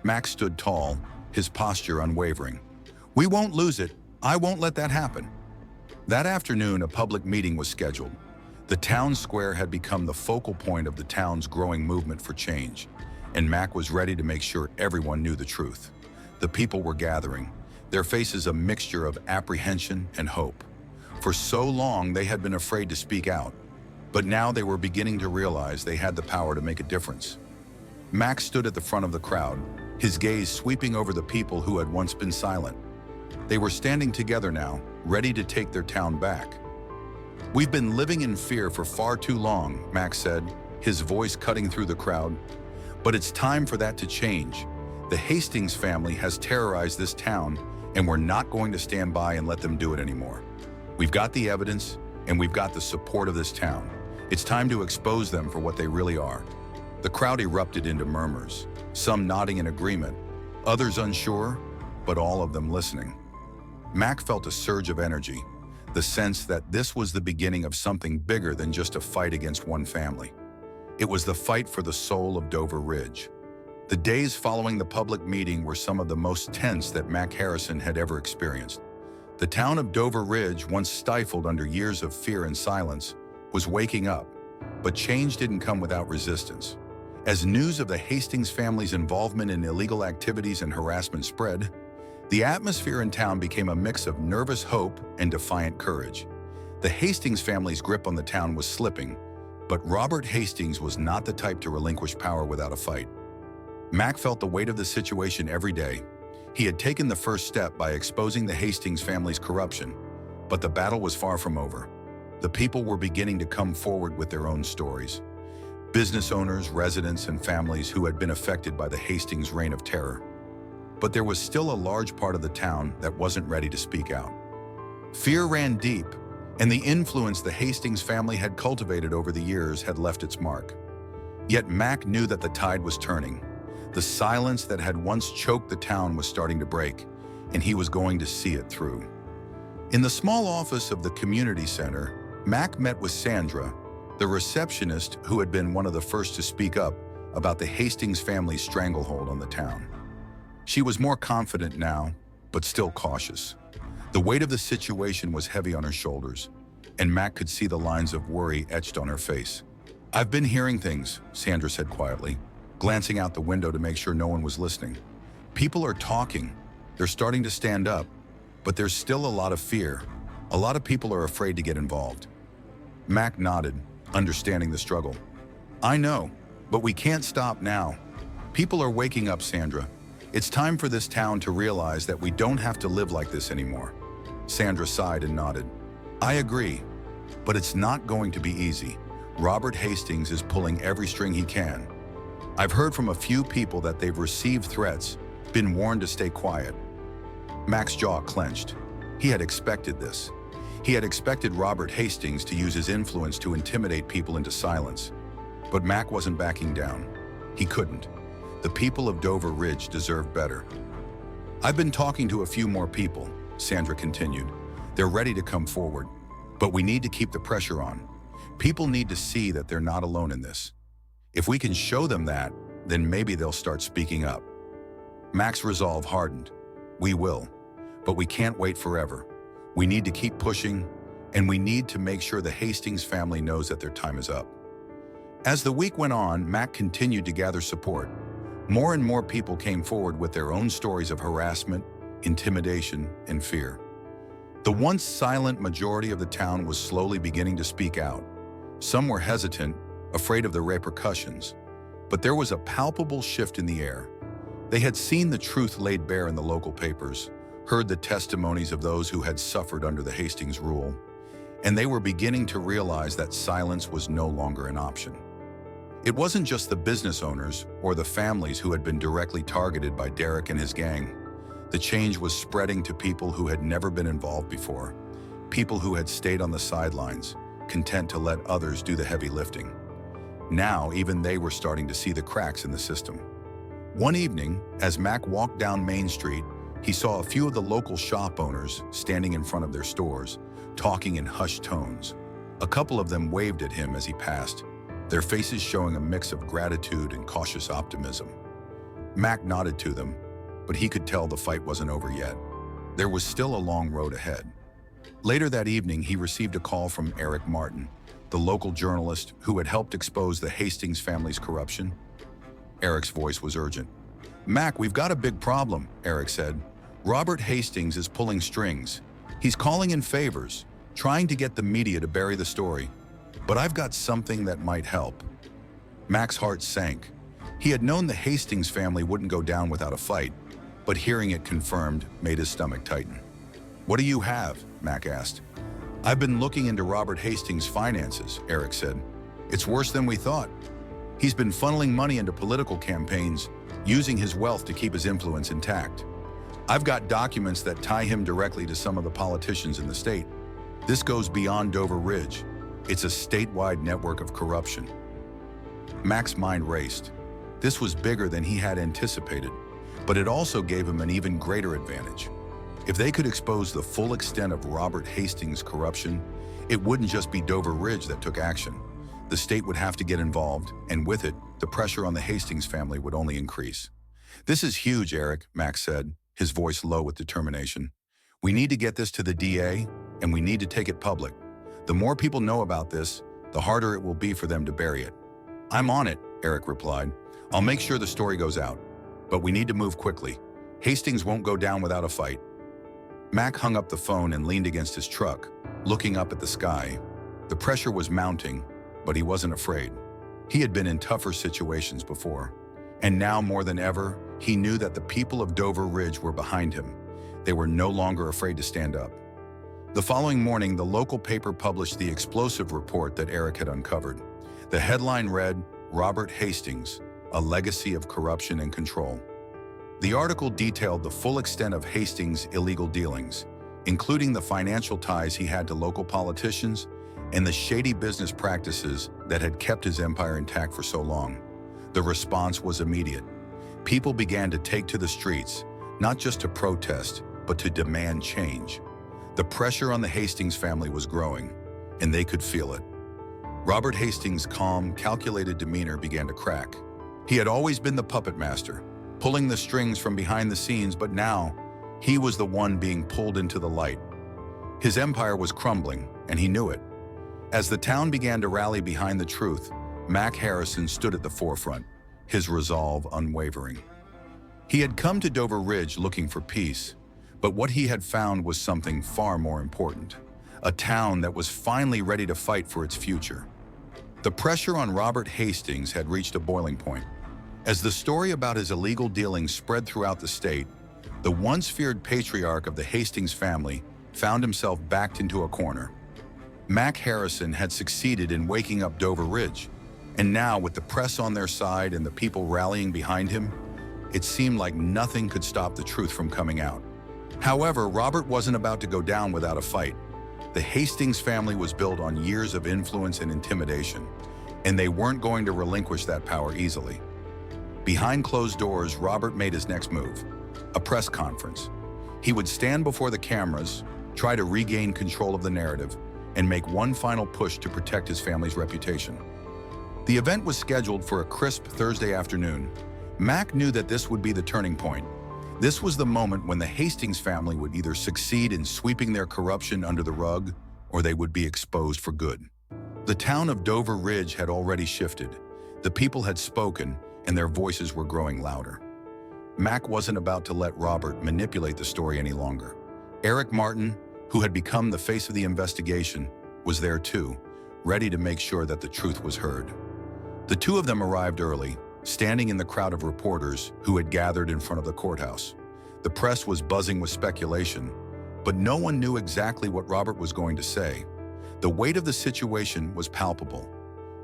Speaker 1: Mack stood tall, his posture unwavering. "We won't lose it. I won't let that happen." That afternoon, a public meeting was scheduled. The town square had become the focal point of the town's growing movement for change, and Mack was ready to make sure everyone knew the truth. The people were gathering, their faces a mixture of apprehension and hope. For so long, they had been afraid to speak out, but now they were beginning to realize they had the power to make a difference. Mack stood at the front of the crowd, his gaze sweeping over the people who had once been silent. They were standing together now, ready to take their town back. "We've been living in fear for far too long," Mack said, his voice cutting through the crowd. "But it's time for that to change. The Hastings family has terrorized this town, and we're not going to stand by and let them do it anymore. We've got the evidence, and we've got the support of this town. It's time to expose them for what they really are." The crowd erupted into murmurs, some nodding in agreement, others unsure, but all of them listening. Mack felt a surge of energy, the sense that this was the beginning of something bigger than just a fight against one family. It was the fight for the soul of Dover Ridge. The days following the public meeting were some of the most tense that Mack Harrison had ever experienced. The town of Dover Ridge, once stifled under years of fear and silence, was waking up, but change didn't come without resistance. As news of the Hastings family's involvement in illegal activities and harassment spread, the atmosphere in town became a mix of nervous hope and defiant courage. The Hastings family's grip on the town was slipping, but Robert Hastings was not the type to relinquish power without a fight. Mack felt the weight of the situation every day. He had taken the first step by exposing the Hastings family's corruption, but the battle was far from over. The people were beginning to come forward with their own stories. Business owners, residents, and families who had been affected by the Hastings reign of terror. But there was still a large part of the town that wasn't ready to speak out. Fear ran deep, and the influence the Hastings family had cultivated over the years had left its mark. Yet Mack knew that the tide was turning. The silence that had once choked the town was starting to break, and he was going to see it through. In the small office of the community center, Mack met with Sandra, the receptionist who had been one of the first to speak up about the Hastings family's stranglehold on the town. She was more confident now, but still cautious. The weight of the situation was heavy on her shoulders, and Mack could see the lines of worry etched on her face. "I've been hearing things," Sandra said quietly, glancing out the window to make sure no one was listening. "People are talking. They're starting to stand up, but there's still a lot of fear. A lot of people are afraid to get involved." Mack nodded, understanding the struggle. "I know, but we can't stop now. People are waking up, Sandra. It's time for this town to realize that we don't have to live like this anymore. Sandra sighed and nodded. I agree, but it's not going to be easy. Robert Hastings is pulling every string he can. I've heard from a few people that they've received threats, been warned to stay quiet. Mac's jaw clenched. He had expected this. He had expected Robert Hastings to use his influence to intimidate people into silence. But Mac wasn't backing down. He couldn't. The people of Dover Ridge deserve better. I've been talking to a few more people, Sandra continued. They're ready to come forward, but we need to keep the pressure on. People need to see that they're not alone in this. If we can show them that, then maybe they'll start speaking up. Mac's resolve hardened. We will, but we can't wait forever. We need to keep pushing, and we need to make sure the Hastings family knows that their time is up. As the week went on, Mac continued to gather support. More and more people came forward with their own stories of harassment, intimidation, and fear. The once silent majority of the town was slowly beginning to speak out. Some were hesitant, afraid of the repercussions, but there was a palpable shift in the air. They had seen the truth laid bare in the local papers, heard the testimonies of those who had suffered under the Hastings rule, and they were beginning to realize that silence was no longer an option. It wasn't just the business owners or the families who had been directly targeted by Derek and his gang. The change was spreading to people who had never been involved before, people who had stayed on the sidelines, content to let others do the heavy lifting. Now, even they were starting to see the cracks in the system. One evening, as Mac walked down Main Street, he saw a few of the local shop owners standing in front of their stores, talking in hushed tones. A couple of them waved at him as he passed, their faces showing a mix of gratitude and cautious optimism. Mac nodded to them, but he could tell the fight wasn't over yet. There was still a long road ahead. Later that evening, he received a call from Eric Martin, the local journalist who had helped expose the Hastings family's corruption. Eric's voice was urgent. Mac, we've got a big problem, Eric said. Robert Hastings is pulling strings. He's calling in favors, trying to get the media to bury the story. But I've got something that might help. Mac's heart sank. He had known the Hastings family wouldn't go down without a fight, but hearing it confirmed made his stomach tighten. What do you have? Mac asked. I've been looking into Robert Hastings' finances, Eric said. It's worse than we thought. He's been funneling money into political campaigns, using his wealth to keep his influence intact. I've got documents that tie him directly to some of the politicians in the state. This goes beyond Dover Ridge. It's a statewide network of corruption. Mac's mind raced. This was bigger than he had anticipated, but it also gave him an even greater advantage. If they could expose the full extent of Robert Hastings' corruption, it wouldn't just be Dover Ridge that took action. The state would have to get involved, and with it, the pressure on the Hastings family would only increase. This is huge, Eric, Mac said, his voice low with determination. We need to get this to the DA, and we need to take it public. The more people know about this, the harder it will be for them to bury it. I'm on it, Eric replied. I'll make sure the story goes out. But we need to move quickly. Hastings won't go down without a fight. Mac hung up the phone and leaned against his truck, looking up at the sky. The pressure was mounting, but he wasn't afraid. He had been in tougher situations before. And now more than ever, he knew that the people of Dover Ridge were behind him. They were no longer afraid to stand up. The following morning, the local paper published the explosive report that Eric had uncovered. The headline read, Robert Hastings, a legacy of corruption and control. The article detailed the full extent of Hastings' illegal dealings, including the financial ties he had to local politicians and the shady business practices that had kept his empire intact for so long. The response was immediate. People began to take to the streets, not just to protest, but to demand change. The pressure on the Hastings family was growing, and they could feel it. Robert Hastings' calm, calculated demeanor began to crack. He had always been the puppet master, pulling the strings from behind the scenes, but now he was the one being pulled into the light. His empire was crumbling, and he knew it. As the town began to rally behind the truth, Mack Harrison stood at the forefront, his resolve unwavering. He had come to Dover Ridge looking for peace, but what he had found was something far more important, a town that was finally ready to fight for its future. The pressure on Robert Hastings had reached a boiling point. As the story about his illegal dealings spread throughout the state, the once feared patriarch of the Hastings family found himself backed into a corner. Mack Harrison had succeeded in waking up Dover Ridge, and now, with the press on their side and the people rallying behind him, it seemed like nothing could stop the truth from coming out. However, Robert wasn't about to go down without a fight. The Hastings family was built on years of influence and intimidation, and they weren't going to relinquish that power easily. Behind closed doors, Robert made his next move, a press conference. He would stand before the cameras, try to regain control of the narrative, and make one final push to protect his family's reputation. The event was scheduled for a crisp Thursday afternoon. Mack knew that this would be the turning point. This was the moment when the Hastings family would either succeed in sweeping their corruption under the rug, or they would be exposed for good. The town of Dover Ridge had already shifted. The people had spoken, and their voices were growing louder. Mack wasn't about to let Robert manipulate the story any longer. Eric Martin, who had become the face of the investigation, was there too, ready to make sure that the truth was heard. The two of them arrived early, standing in the crowd of reporters who had gathered in front of the courthouse. The press was buzzing with speculation, but no one knew exactly what Robert was going to say. The weight of the situation was palpable.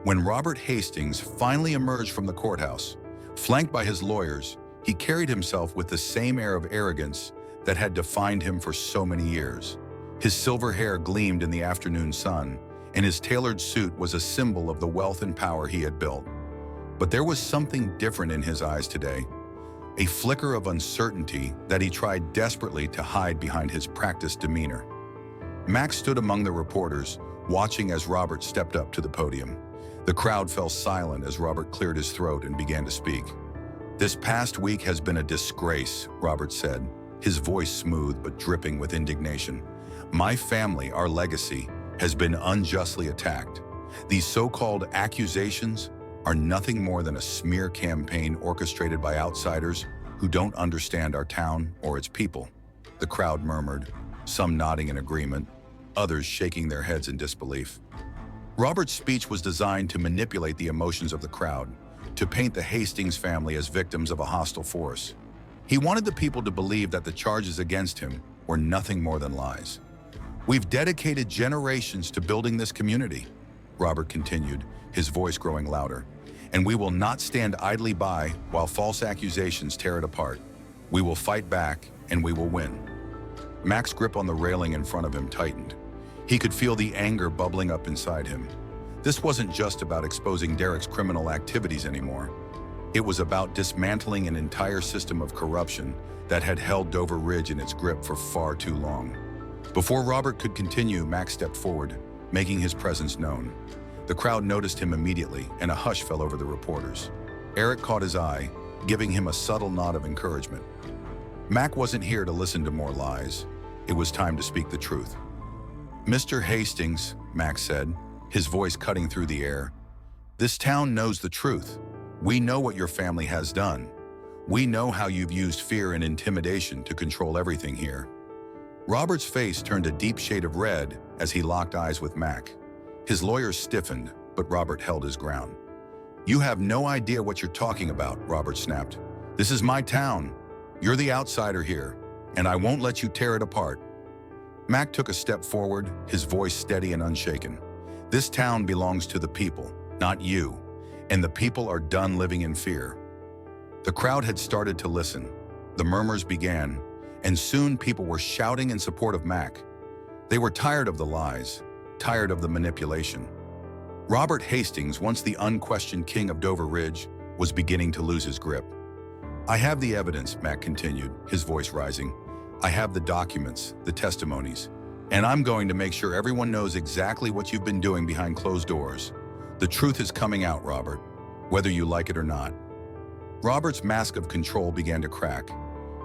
Speaker 1: When Robert Hastings finally emerged from the courthouse, flanked by his lawyers, he carried himself with the same air of arrogance that had defined him for so many years. His silver hair gleamed in the afternoon sun, and his tailored suit was a symbol of the wealth and power he had built. But there was something different in his eyes today, a flicker of uncertainty that he tried desperately to hide behind his practiced demeanor. Mack stood among the reporters, watching as Robert stepped up to the podium. The crowd fell silent as Robert cleared his throat and began to speak. "This past week has been a disgrace," Robert said, his voice smooth but dripping with indignation. "My family, our legacy, has been unjustly attacked. These so-called accusations are nothing more than a smear campaign orchestrated by outsiders who don't understand our town or its people." The crowd murmured, some nodding in agreement, others shaking their heads in disbelief. Robert's speech was designed to manipulate the emotions of the crowd, to paint the Hastings family as victims of a hostile force. He wanted the people to believe that the charges against him were nothing more than lies. "We've dedicated generations to building this community," Robert continued, his voice growing louder, "and we will not stand idly by while false accusations tear it apart. We will fight back, and we will win." Mack's grip on the railing in front of him tightened. He could feel the anger bubbling up inside him. This wasn't just about exposing Derek's criminal activities anymore. It was about dismantling an entire system of corruption that had held Dover Ridge in its grip for far too long. Before Robert could continue, Mack stepped forward, making his presence known. The crowd noticed him immediately, and a hush fell over the reporters. Eric caught his eye, giving him a subtle nod of encouragement. Mack wasn't here to listen to more lies. It was time to speak the truth. "Mr. Hastings," Mack said, his voice cutting through the air, "this town knows the truth. We know what your family has done. We know how you've used fear and intimidation to control everything here." Robert's face turned a deep shade of red as he locked eyes with Mack. His lawyers stiffened, but Robert held his ground. "You have no idea what you're talking about," Robert snapped. "This is my town. You're the outsider here, and I won't let you tear it apart." Mack took a step forward, his voice steady and unshaken. "This town belongs to the people, not you, and the people are done living in fear." The crowd had started to listen. The murmurs began, and soon people were shouting in support of Mack. They were tired of the lies, tired of the manipulation. Robert Hastings, once the unquestioned king of Dover Ridge, was beginning to lose his grip. "I have the evidence," Mack continued, his voice rising. "I have the documents, the testimonies, and I'm going to make sure everyone knows exactly what you've been doing behind closed doors. The truth is coming out, Robert, whether you like it or not." Robert's mask of control began to crack.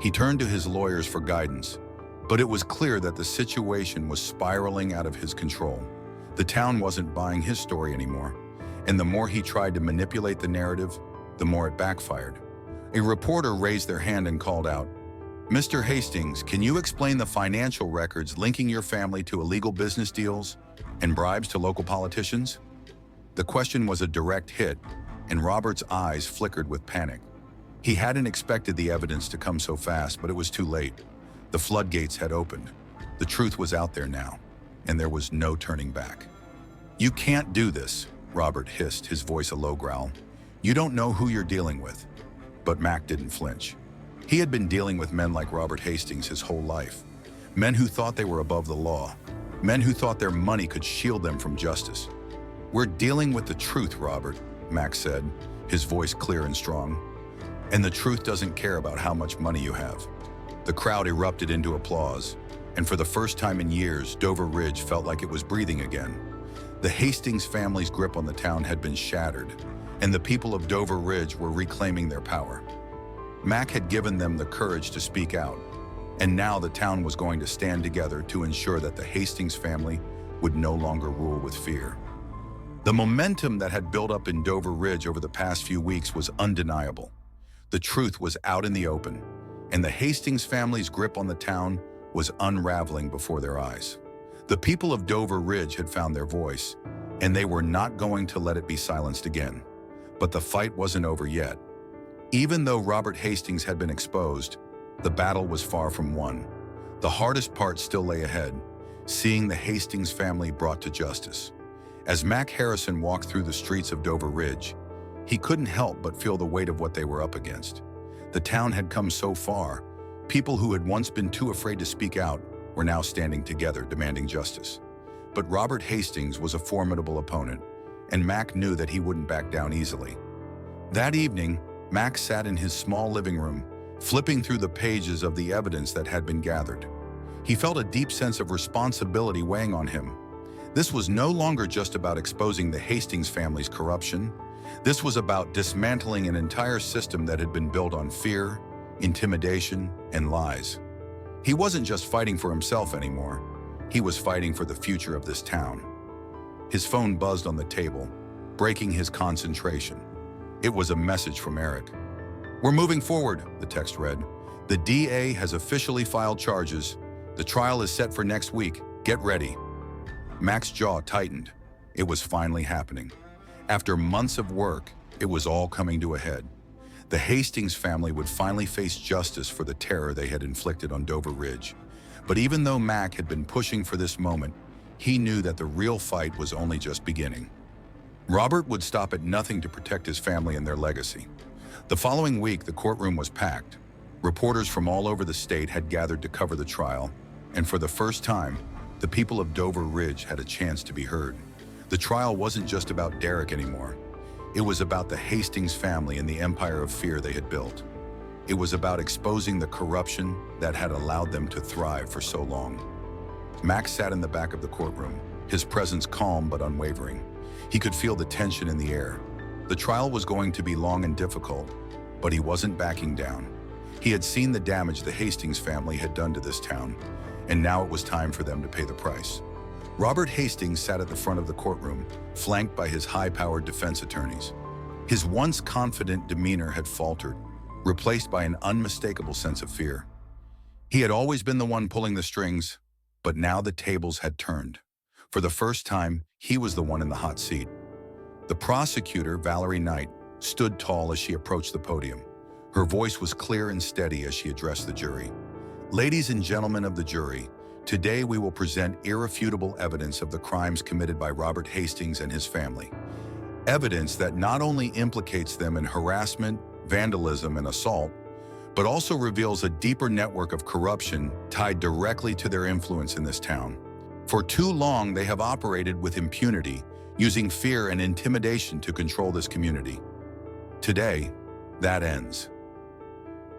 Speaker 1: He turned to his lawyers for guidance, but it was clear that the situation was spiraling out of his control. The town wasn't buying his story anymore, and the more he tried to manipulate the narrative, the more it backfired. A reporter raised their hand and called out, "Mr. Hastings, can you explain the financial records linking your family to illegal business deals and bribes to local politicians?" The question was a direct hit, and Robert's eyes flickered with panic. He hadn't expected the evidence to come so fast, but it was too late. The floodgates had opened. The truth was out there now, and there was no turning back. "You can't do this," Robert hissed, his voice a low growl. "You don't know who you're dealing with." But Mack didn't flinch. He had been dealing with men like Robert Hastings his whole life. Men who thought they were above the law. Men who thought their money could shield them from justice. "We're dealing with the truth, Robert," Mack said, his voice clear and strong. "And the truth doesn't care about how much money you have." The crowd erupted into applause, and for the first time in years, Dover Ridge felt like it was breathing again. The Hastings family's grip on the town had been shattered, and the people of Dover Ridge were reclaiming their power. Mack had given them the courage to speak out, and now the town was going to stand together to ensure that the Hastings family would no longer rule with fear. The momentum that had built up in Dover Ridge over the past few weeks was undeniable. The truth was out in the open, and the Hastings family's grip on the town was unraveling before their eyes. The people of Dover Ridge had found their voice, and they were not going to let it be silenced again. But the fight wasn't over yet. Even though Robert Hastings had been exposed, the battle was far from won. The hardest part still lay ahead, seeing the Hastings family brought to justice. As Mack Harrison walked through the streets of Dover Ridge, he couldn't help but feel the weight of what they were up against. The town had come so far. People who had once been too afraid to speak out were now standing together, demanding justice. But Robert Hastings was a formidable opponent, and Mack knew that he wouldn't back down easily. That evening, Mack sat in his small living room, flipping through the pages of the evidence that had been gathered. He felt a deep sense of responsibility weighing on him. This was no longer just about exposing the Hastings family's corruption. This was about dismantling an entire system that had been built on fear, intimidation, and lies. He wasn't just fighting for himself anymore. He was fighting for the future of this town. His phone buzzed on the table, breaking his concentration. It was a message from Eric. "We're moving forward," the text read. "The DA has officially filed charges. The trial is set for next week. Get ready." Mack's jaw tightened. It was finally happening. After months of work, it was all coming to a head. The Hastings family would finally face justice for the terror they had inflicted on Dover Ridge. But even though Mack had been pushing for this moment, he knew that the real fight was only just beginning. Robert would stop at nothing to protect his family and their legacy. The following week, the courtroom was packed. Reporters from all over the state had gathered to cover the trial, and for the first time, the people of Dover Ridge had a chance to be heard. The trial wasn't just about Derek anymore. It was about the Hastings family and the empire of fear they had built. It was about exposing the corruption that had allowed them to thrive for so long. Mack sat in the back of the courtroom, his presence calm but unwavering. He could feel the tension in the air. The trial was going to be long and difficult, but he wasn't backing down. He had seen the damage the Hastings family had done to this town, and now it was time for them to pay the price. Robert Hastings sat at the front of the courtroom, flanked by his high-powered defense attorneys. His once confident demeanor had faltered, replaced by an unmistakable sense of fear. He had always been the one pulling the strings, but now the tables had turned. For the first time, he was the one in the hot seat. The prosecutor, Valerie Knight, stood tall as she approached the podium. Her voice was clear and steady as she addressed the jury. "Ladies and gentlemen of the jury, today we will present irrefutable evidence of the crimes committed by Robert Hastings and his family. Evidence that not only implicates them in harassment, vandalism, and assault, but also reveals a deeper network of corruption tied directly to their influence in this town. For too long, they have operated with impunity, using fear and intimidation to control this community. Today, that ends."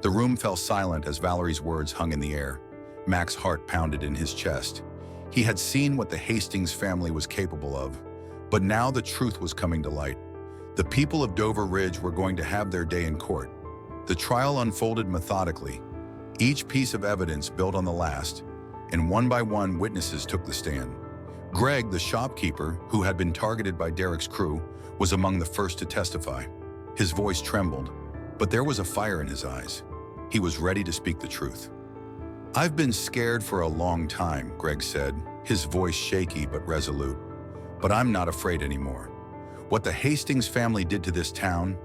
Speaker 1: The room fell silent as Valerie's words hung in the air. Mack's heart pounded in his chest. He had seen what the Hastings family was capable of, but now the truth was coming to light. The people of Dover Ridge were going to have their day in court. The trial unfolded methodically. Each piece of evidence built on the last, and one by one witnesses took the stand. Greg, the shopkeeper, who had been targeted by Derek's crew, was among the first to testify. His voice trembled, but there was a fire in his eyes. He was ready to speak the truth. "I've been scared for a long time," Greg said, his voice shaky but resolute. "But I'm not afraid anymore. What the Hastings family did to this town,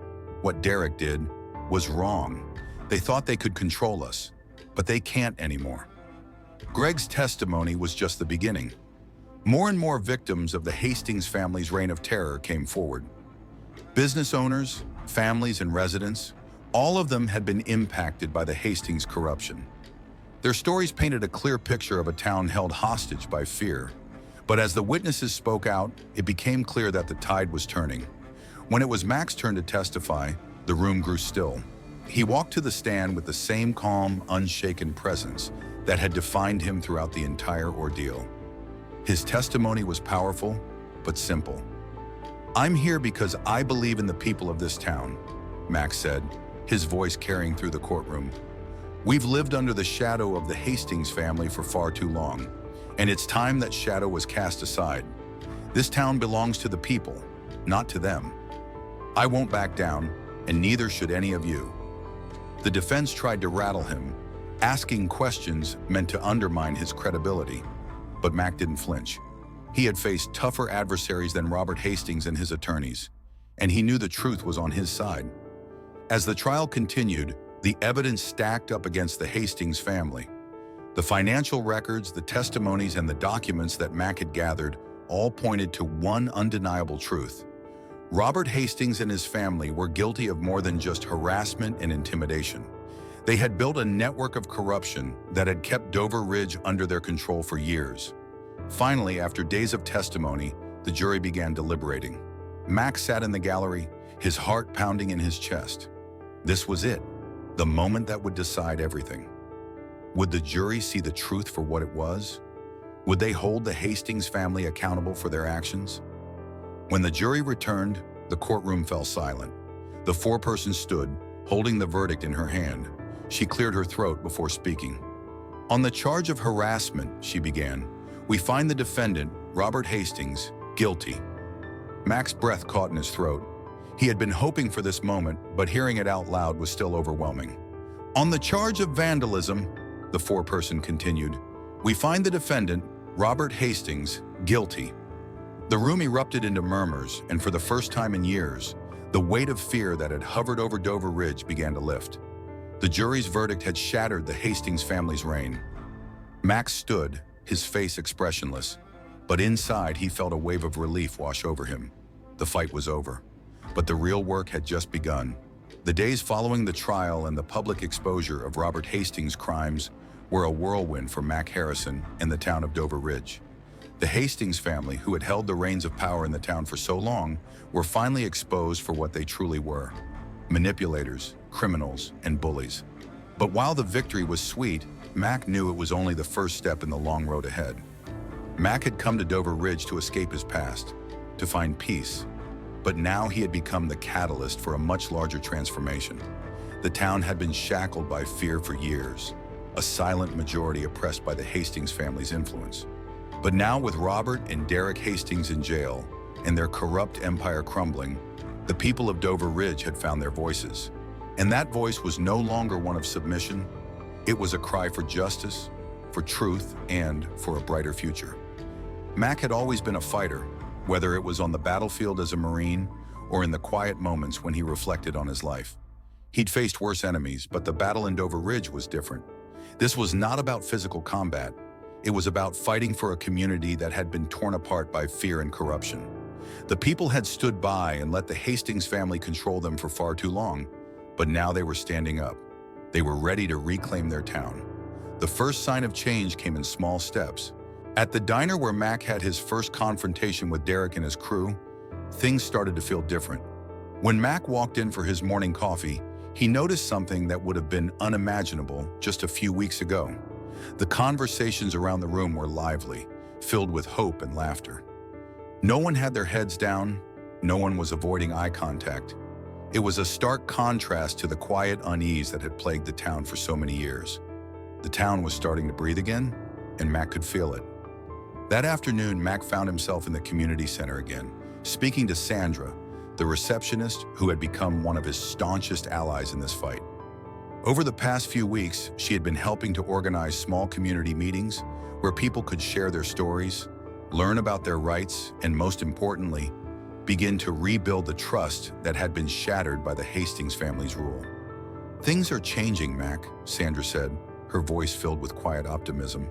Speaker 1: what Derek did, was wrong. They thought they could control us, but they can't anymore. Greg's testimony was just the beginning. More and more victims of the Hastings family's reign of terror came forward. Business owners, families, and residents, all of them had been impacted by the Hastings corruption. Their stories painted a clear picture of a town held hostage by fear. But as the witnesses spoke out, it became clear that the tide was turning. When it was Mack's turn to testify, the room grew still. He walked to the stand with the same calm, unshaken presence that had defined him throughout the entire ordeal. His testimony was powerful, but simple. "I'm here because I believe in the people of this town," Mack said, his voice carrying through the courtroom. "We've lived under the shadow of the Hastings family for far too long, and it's time that shadow was cast aside. This town belongs to the people, not to them. I won't back down, and neither should any of you." The defense tried to rattle him, asking questions meant to undermine his credibility, but Mack didn't flinch. He had faced tougher adversaries than Robert Hastings and his attorneys, and he knew the truth was on his side. As the trial continued, the evidence stacked up against the Hastings family. The financial records, the testimonies, and the documents that Mack had gathered all pointed to one undeniable truth. Robert Hastings and his family were guilty of more than just harassment and intimidation. They had built a network of corruption that had kept Dover Ridge under their control for years. Finally, after days of testimony, the jury began deliberating. Mack sat in the gallery, his heart pounding in his chest. This was it, the moment that would decide everything. Would the jury see the truth for what it was? Would they hold the Hastings family accountable for their actions? When the jury returned, the courtroom fell silent. The foreperson stood, holding the verdict in her hand. She cleared her throat before speaking. "On the charge of harassment," she began, "we find the defendant, Robert Hastings, guilty." Mack's breath caught in his throat. He had been hoping for this moment, but hearing it out loud was still overwhelming. "On the charge of vandalism," the foreperson continued, "we find the defendant, Robert Hastings, guilty." The room erupted into murmurs, and for the first time in years, the weight of fear that had hovered over Dover Ridge began to lift. The jury's verdict had shattered the Hastings family's reign. Mack stood, his face expressionless, but inside he felt a wave of relief wash over him. The fight was over, but the real work had just begun. The days following the trial and the public exposure of Robert Hastings' crimes were a whirlwind for Mack Harrison and the town of Dover Ridge. The Hastings family, who had held the reins of power in the town for so long, were finally exposed for what they truly were: manipulators, criminals, and bullies. But while the victory was sweet, Mack knew it was only the first step in the long road ahead. Mack had come to Dover Ridge to escape his past, to find peace. But now he had become the catalyst for a much larger transformation. The town had been shackled by fear for years, a silent majority oppressed by the Hastings family's influence. But now, with Robert and Derek Hastings in jail and their corrupt empire crumbling, the people of Dover Ridge had found their voices. And that voice was no longer one of submission. It was a cry for justice, for truth, and for a brighter future. Mack had always been a fighter, whether it was on the battlefield as a Marine or in the quiet moments when he reflected on his life. He'd faced worse enemies, but the battle in Dover Ridge was different. This was not about physical combat. It was about fighting for a community that had been torn apart by fear and corruption. The people had stood by and let the Hastings family control them for far too long, but now they were standing up. They were ready to reclaim their town. The first sign of change came in small steps. At the diner where Mack had his first confrontation with Derek and his crew, things started to feel different. When Mack walked in for his morning coffee, he noticed something that would have been unimaginable just a few weeks ago. The conversations around the room were lively, filled with hope and laughter. No one had their heads down. No one was avoiding eye contact. It was a stark contrast to the quiet unease that had plagued the town for so many years. The town was starting to breathe again, and Mack could feel it. That afternoon, Mack found himself in the community center again, speaking to Sandra, the receptionist who had become one of his staunchest allies in this fight. Over the past few weeks, she had been helping to organize small community meetings where people could share their stories, learn about their rights, and most importantly, begin to rebuild the trust that had been shattered by the Hastings family's rule. Things are changing, Mac, Sandra said, her voice filled with quiet optimism.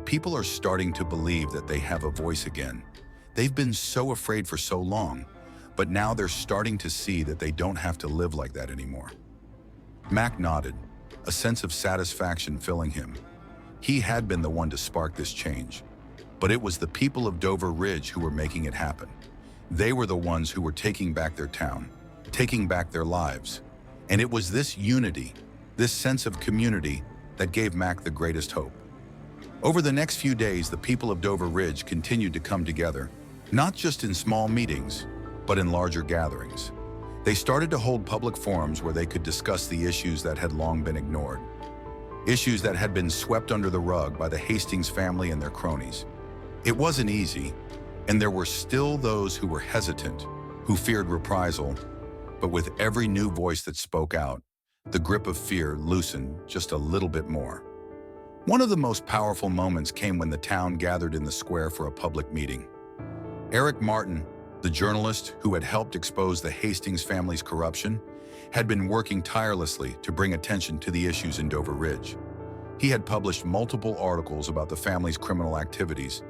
Speaker 1: People are starting to believe that they have a voice again. They've been so afraid for so long, but now they're starting to see that they don't have to live like that anymore. Mac nodded, a sense of satisfaction filling him. He had been the one to spark this change, but it was the people of Dover Ridge who were making it happen. They were the ones who were taking back their town, taking back their lives. And it was this unity, this sense of community, that gave Mac the greatest hope. Over the next few days, the people of Dover Ridge continued to come together, not just in small meetings, but in larger gatherings. They started to hold public forums where they could discuss the issues that had long been ignored, issues that had been swept under the rug by the Hastings family and their cronies. It wasn't easy, and there were still those who were hesitant, who feared reprisal, but with every new voice that spoke out, the grip of fear loosened just a little bit more. One of the most powerful moments came when the town gathered in the square for a public meeting. Eric Martin, the journalist who had helped expose the Hastings family's corruption, had been working tirelessly to bring attention to the issues in Dover Ridge. He had published multiple articles about the family's criminal activities,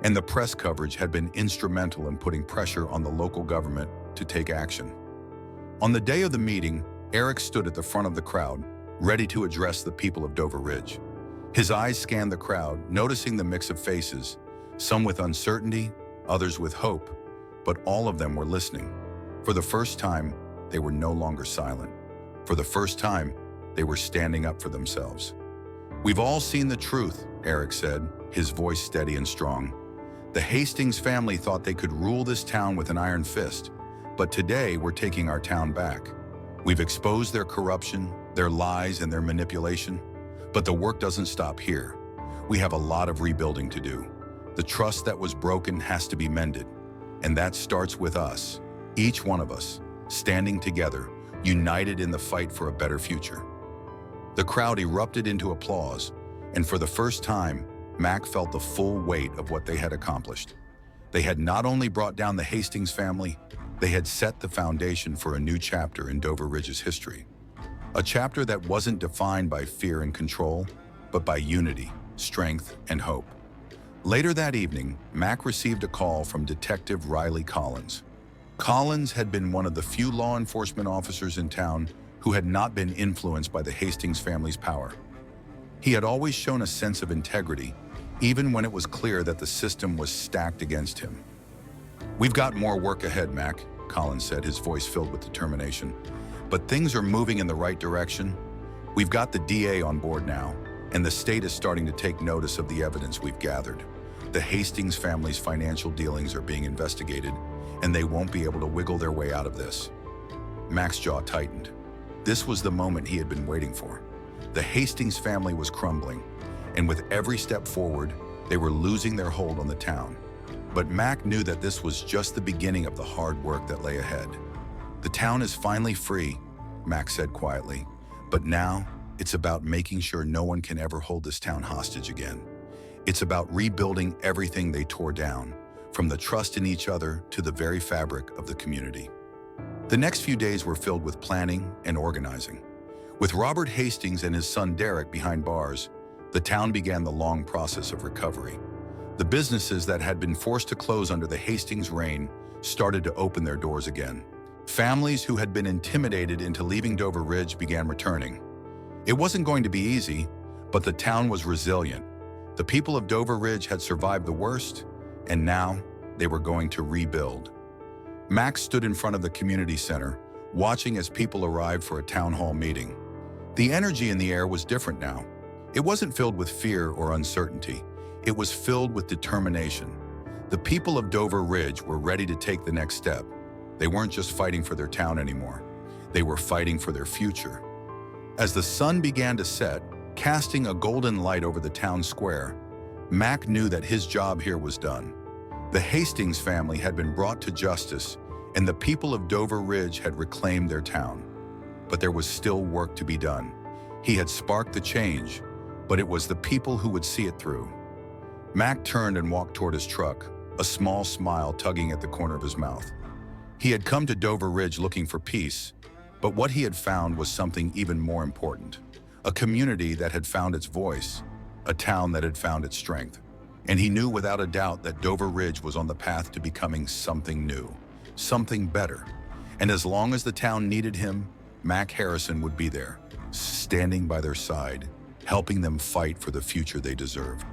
Speaker 1: and the press coverage had been instrumental in putting pressure on the local government to take action. On the day of the meeting, Eric stood at the front of the crowd, ready to address the people of Dover Ridge. His eyes scanned the crowd, noticing the mix of faces, some with uncertainty, others with hope, but all of them were listening. For the first time, they were no longer silent. For the first time, they were standing up for themselves. "We've all seen the truth," Eric said, his voice steady and strong. "The Hastings family thought they could rule this town with an iron fist, but today we're taking our town back. We've exposed their corruption, their lies, and their manipulation, but the work doesn't stop here. We have a lot of rebuilding to do. The trust that was broken has to be mended, and that starts with us, each one of us, standing together, united in the fight for a better future." The crowd erupted into applause, and for the first time, Mac felt the full weight of what they had accomplished. They had not only brought down the Hastings family, they had set the foundation for a new chapter in Dover Ridge's history. A chapter that wasn't defined by fear and control, but by unity, strength, and hope. Later that evening, Mac received a call from Detective Riley Collins. Collins had been one of the few law enforcement officers in town who had not been influenced by the Hastings family's power. He had always shown a sense of integrity, even when it was clear that the system was stacked against him. "We've got more work ahead, Mac," Collins said, his voice filled with determination. "But things are moving in the right direction. We've got the DA on board now, and the state is starting to take notice of the evidence we've gathered. The Hastings family's financial dealings are being investigated, and they won't be able to wiggle their way out of this." Mac's jaw tightened. This was the moment he had been waiting for. The Hastings family was crumbling, and with every step forward, they were losing their hold on the town. But Mac knew that this was just the beginning of the hard work that lay ahead. "The town is finally free," Mac said quietly, "but now it's about making sure no one can ever hold this town hostage again. It's about rebuilding everything they tore down, from the trust in each other to the very fabric of the community." The next few days were filled with planning and organizing. With Robert Hastings and his son Derek behind bars, the town began the long process of recovery. The businesses that had been forced to close under the Hastings reign started to open their doors again. Families who had been intimidated into leaving Dover Ridge began returning. It wasn't going to be easy, but the town was resilient. The people of Dover Ridge had survived the worst, and now they were going to rebuild. Max stood in front of the community center, watching as people arrived for a town hall meeting. The energy in the air was different now. It wasn't filled with fear or uncertainty. It was filled with determination. The people of Dover Ridge were ready to take the next step. They weren't just fighting for their town anymore. They were fighting for their future. As the sun began to set, casting a golden light over the town square, Mac knew that his job here was done. The Hastings family had been brought to justice, and the people of Dover Ridge had reclaimed their town. But there was still work to be done. He had sparked the change, but it was the people who would see it through. Mac turned and walked toward his truck, a small smile tugging at the corner of his mouth. He had come to Dover Ridge looking for peace, But what he had found was something even more important. A community that had found its voice, a town that had found its strength. And he knew without a doubt that Dover Ridge was on the path to becoming something new, something better. And as long as the town needed him, Mack Harrison would be there, standing by their side, helping them fight for the future they deserved.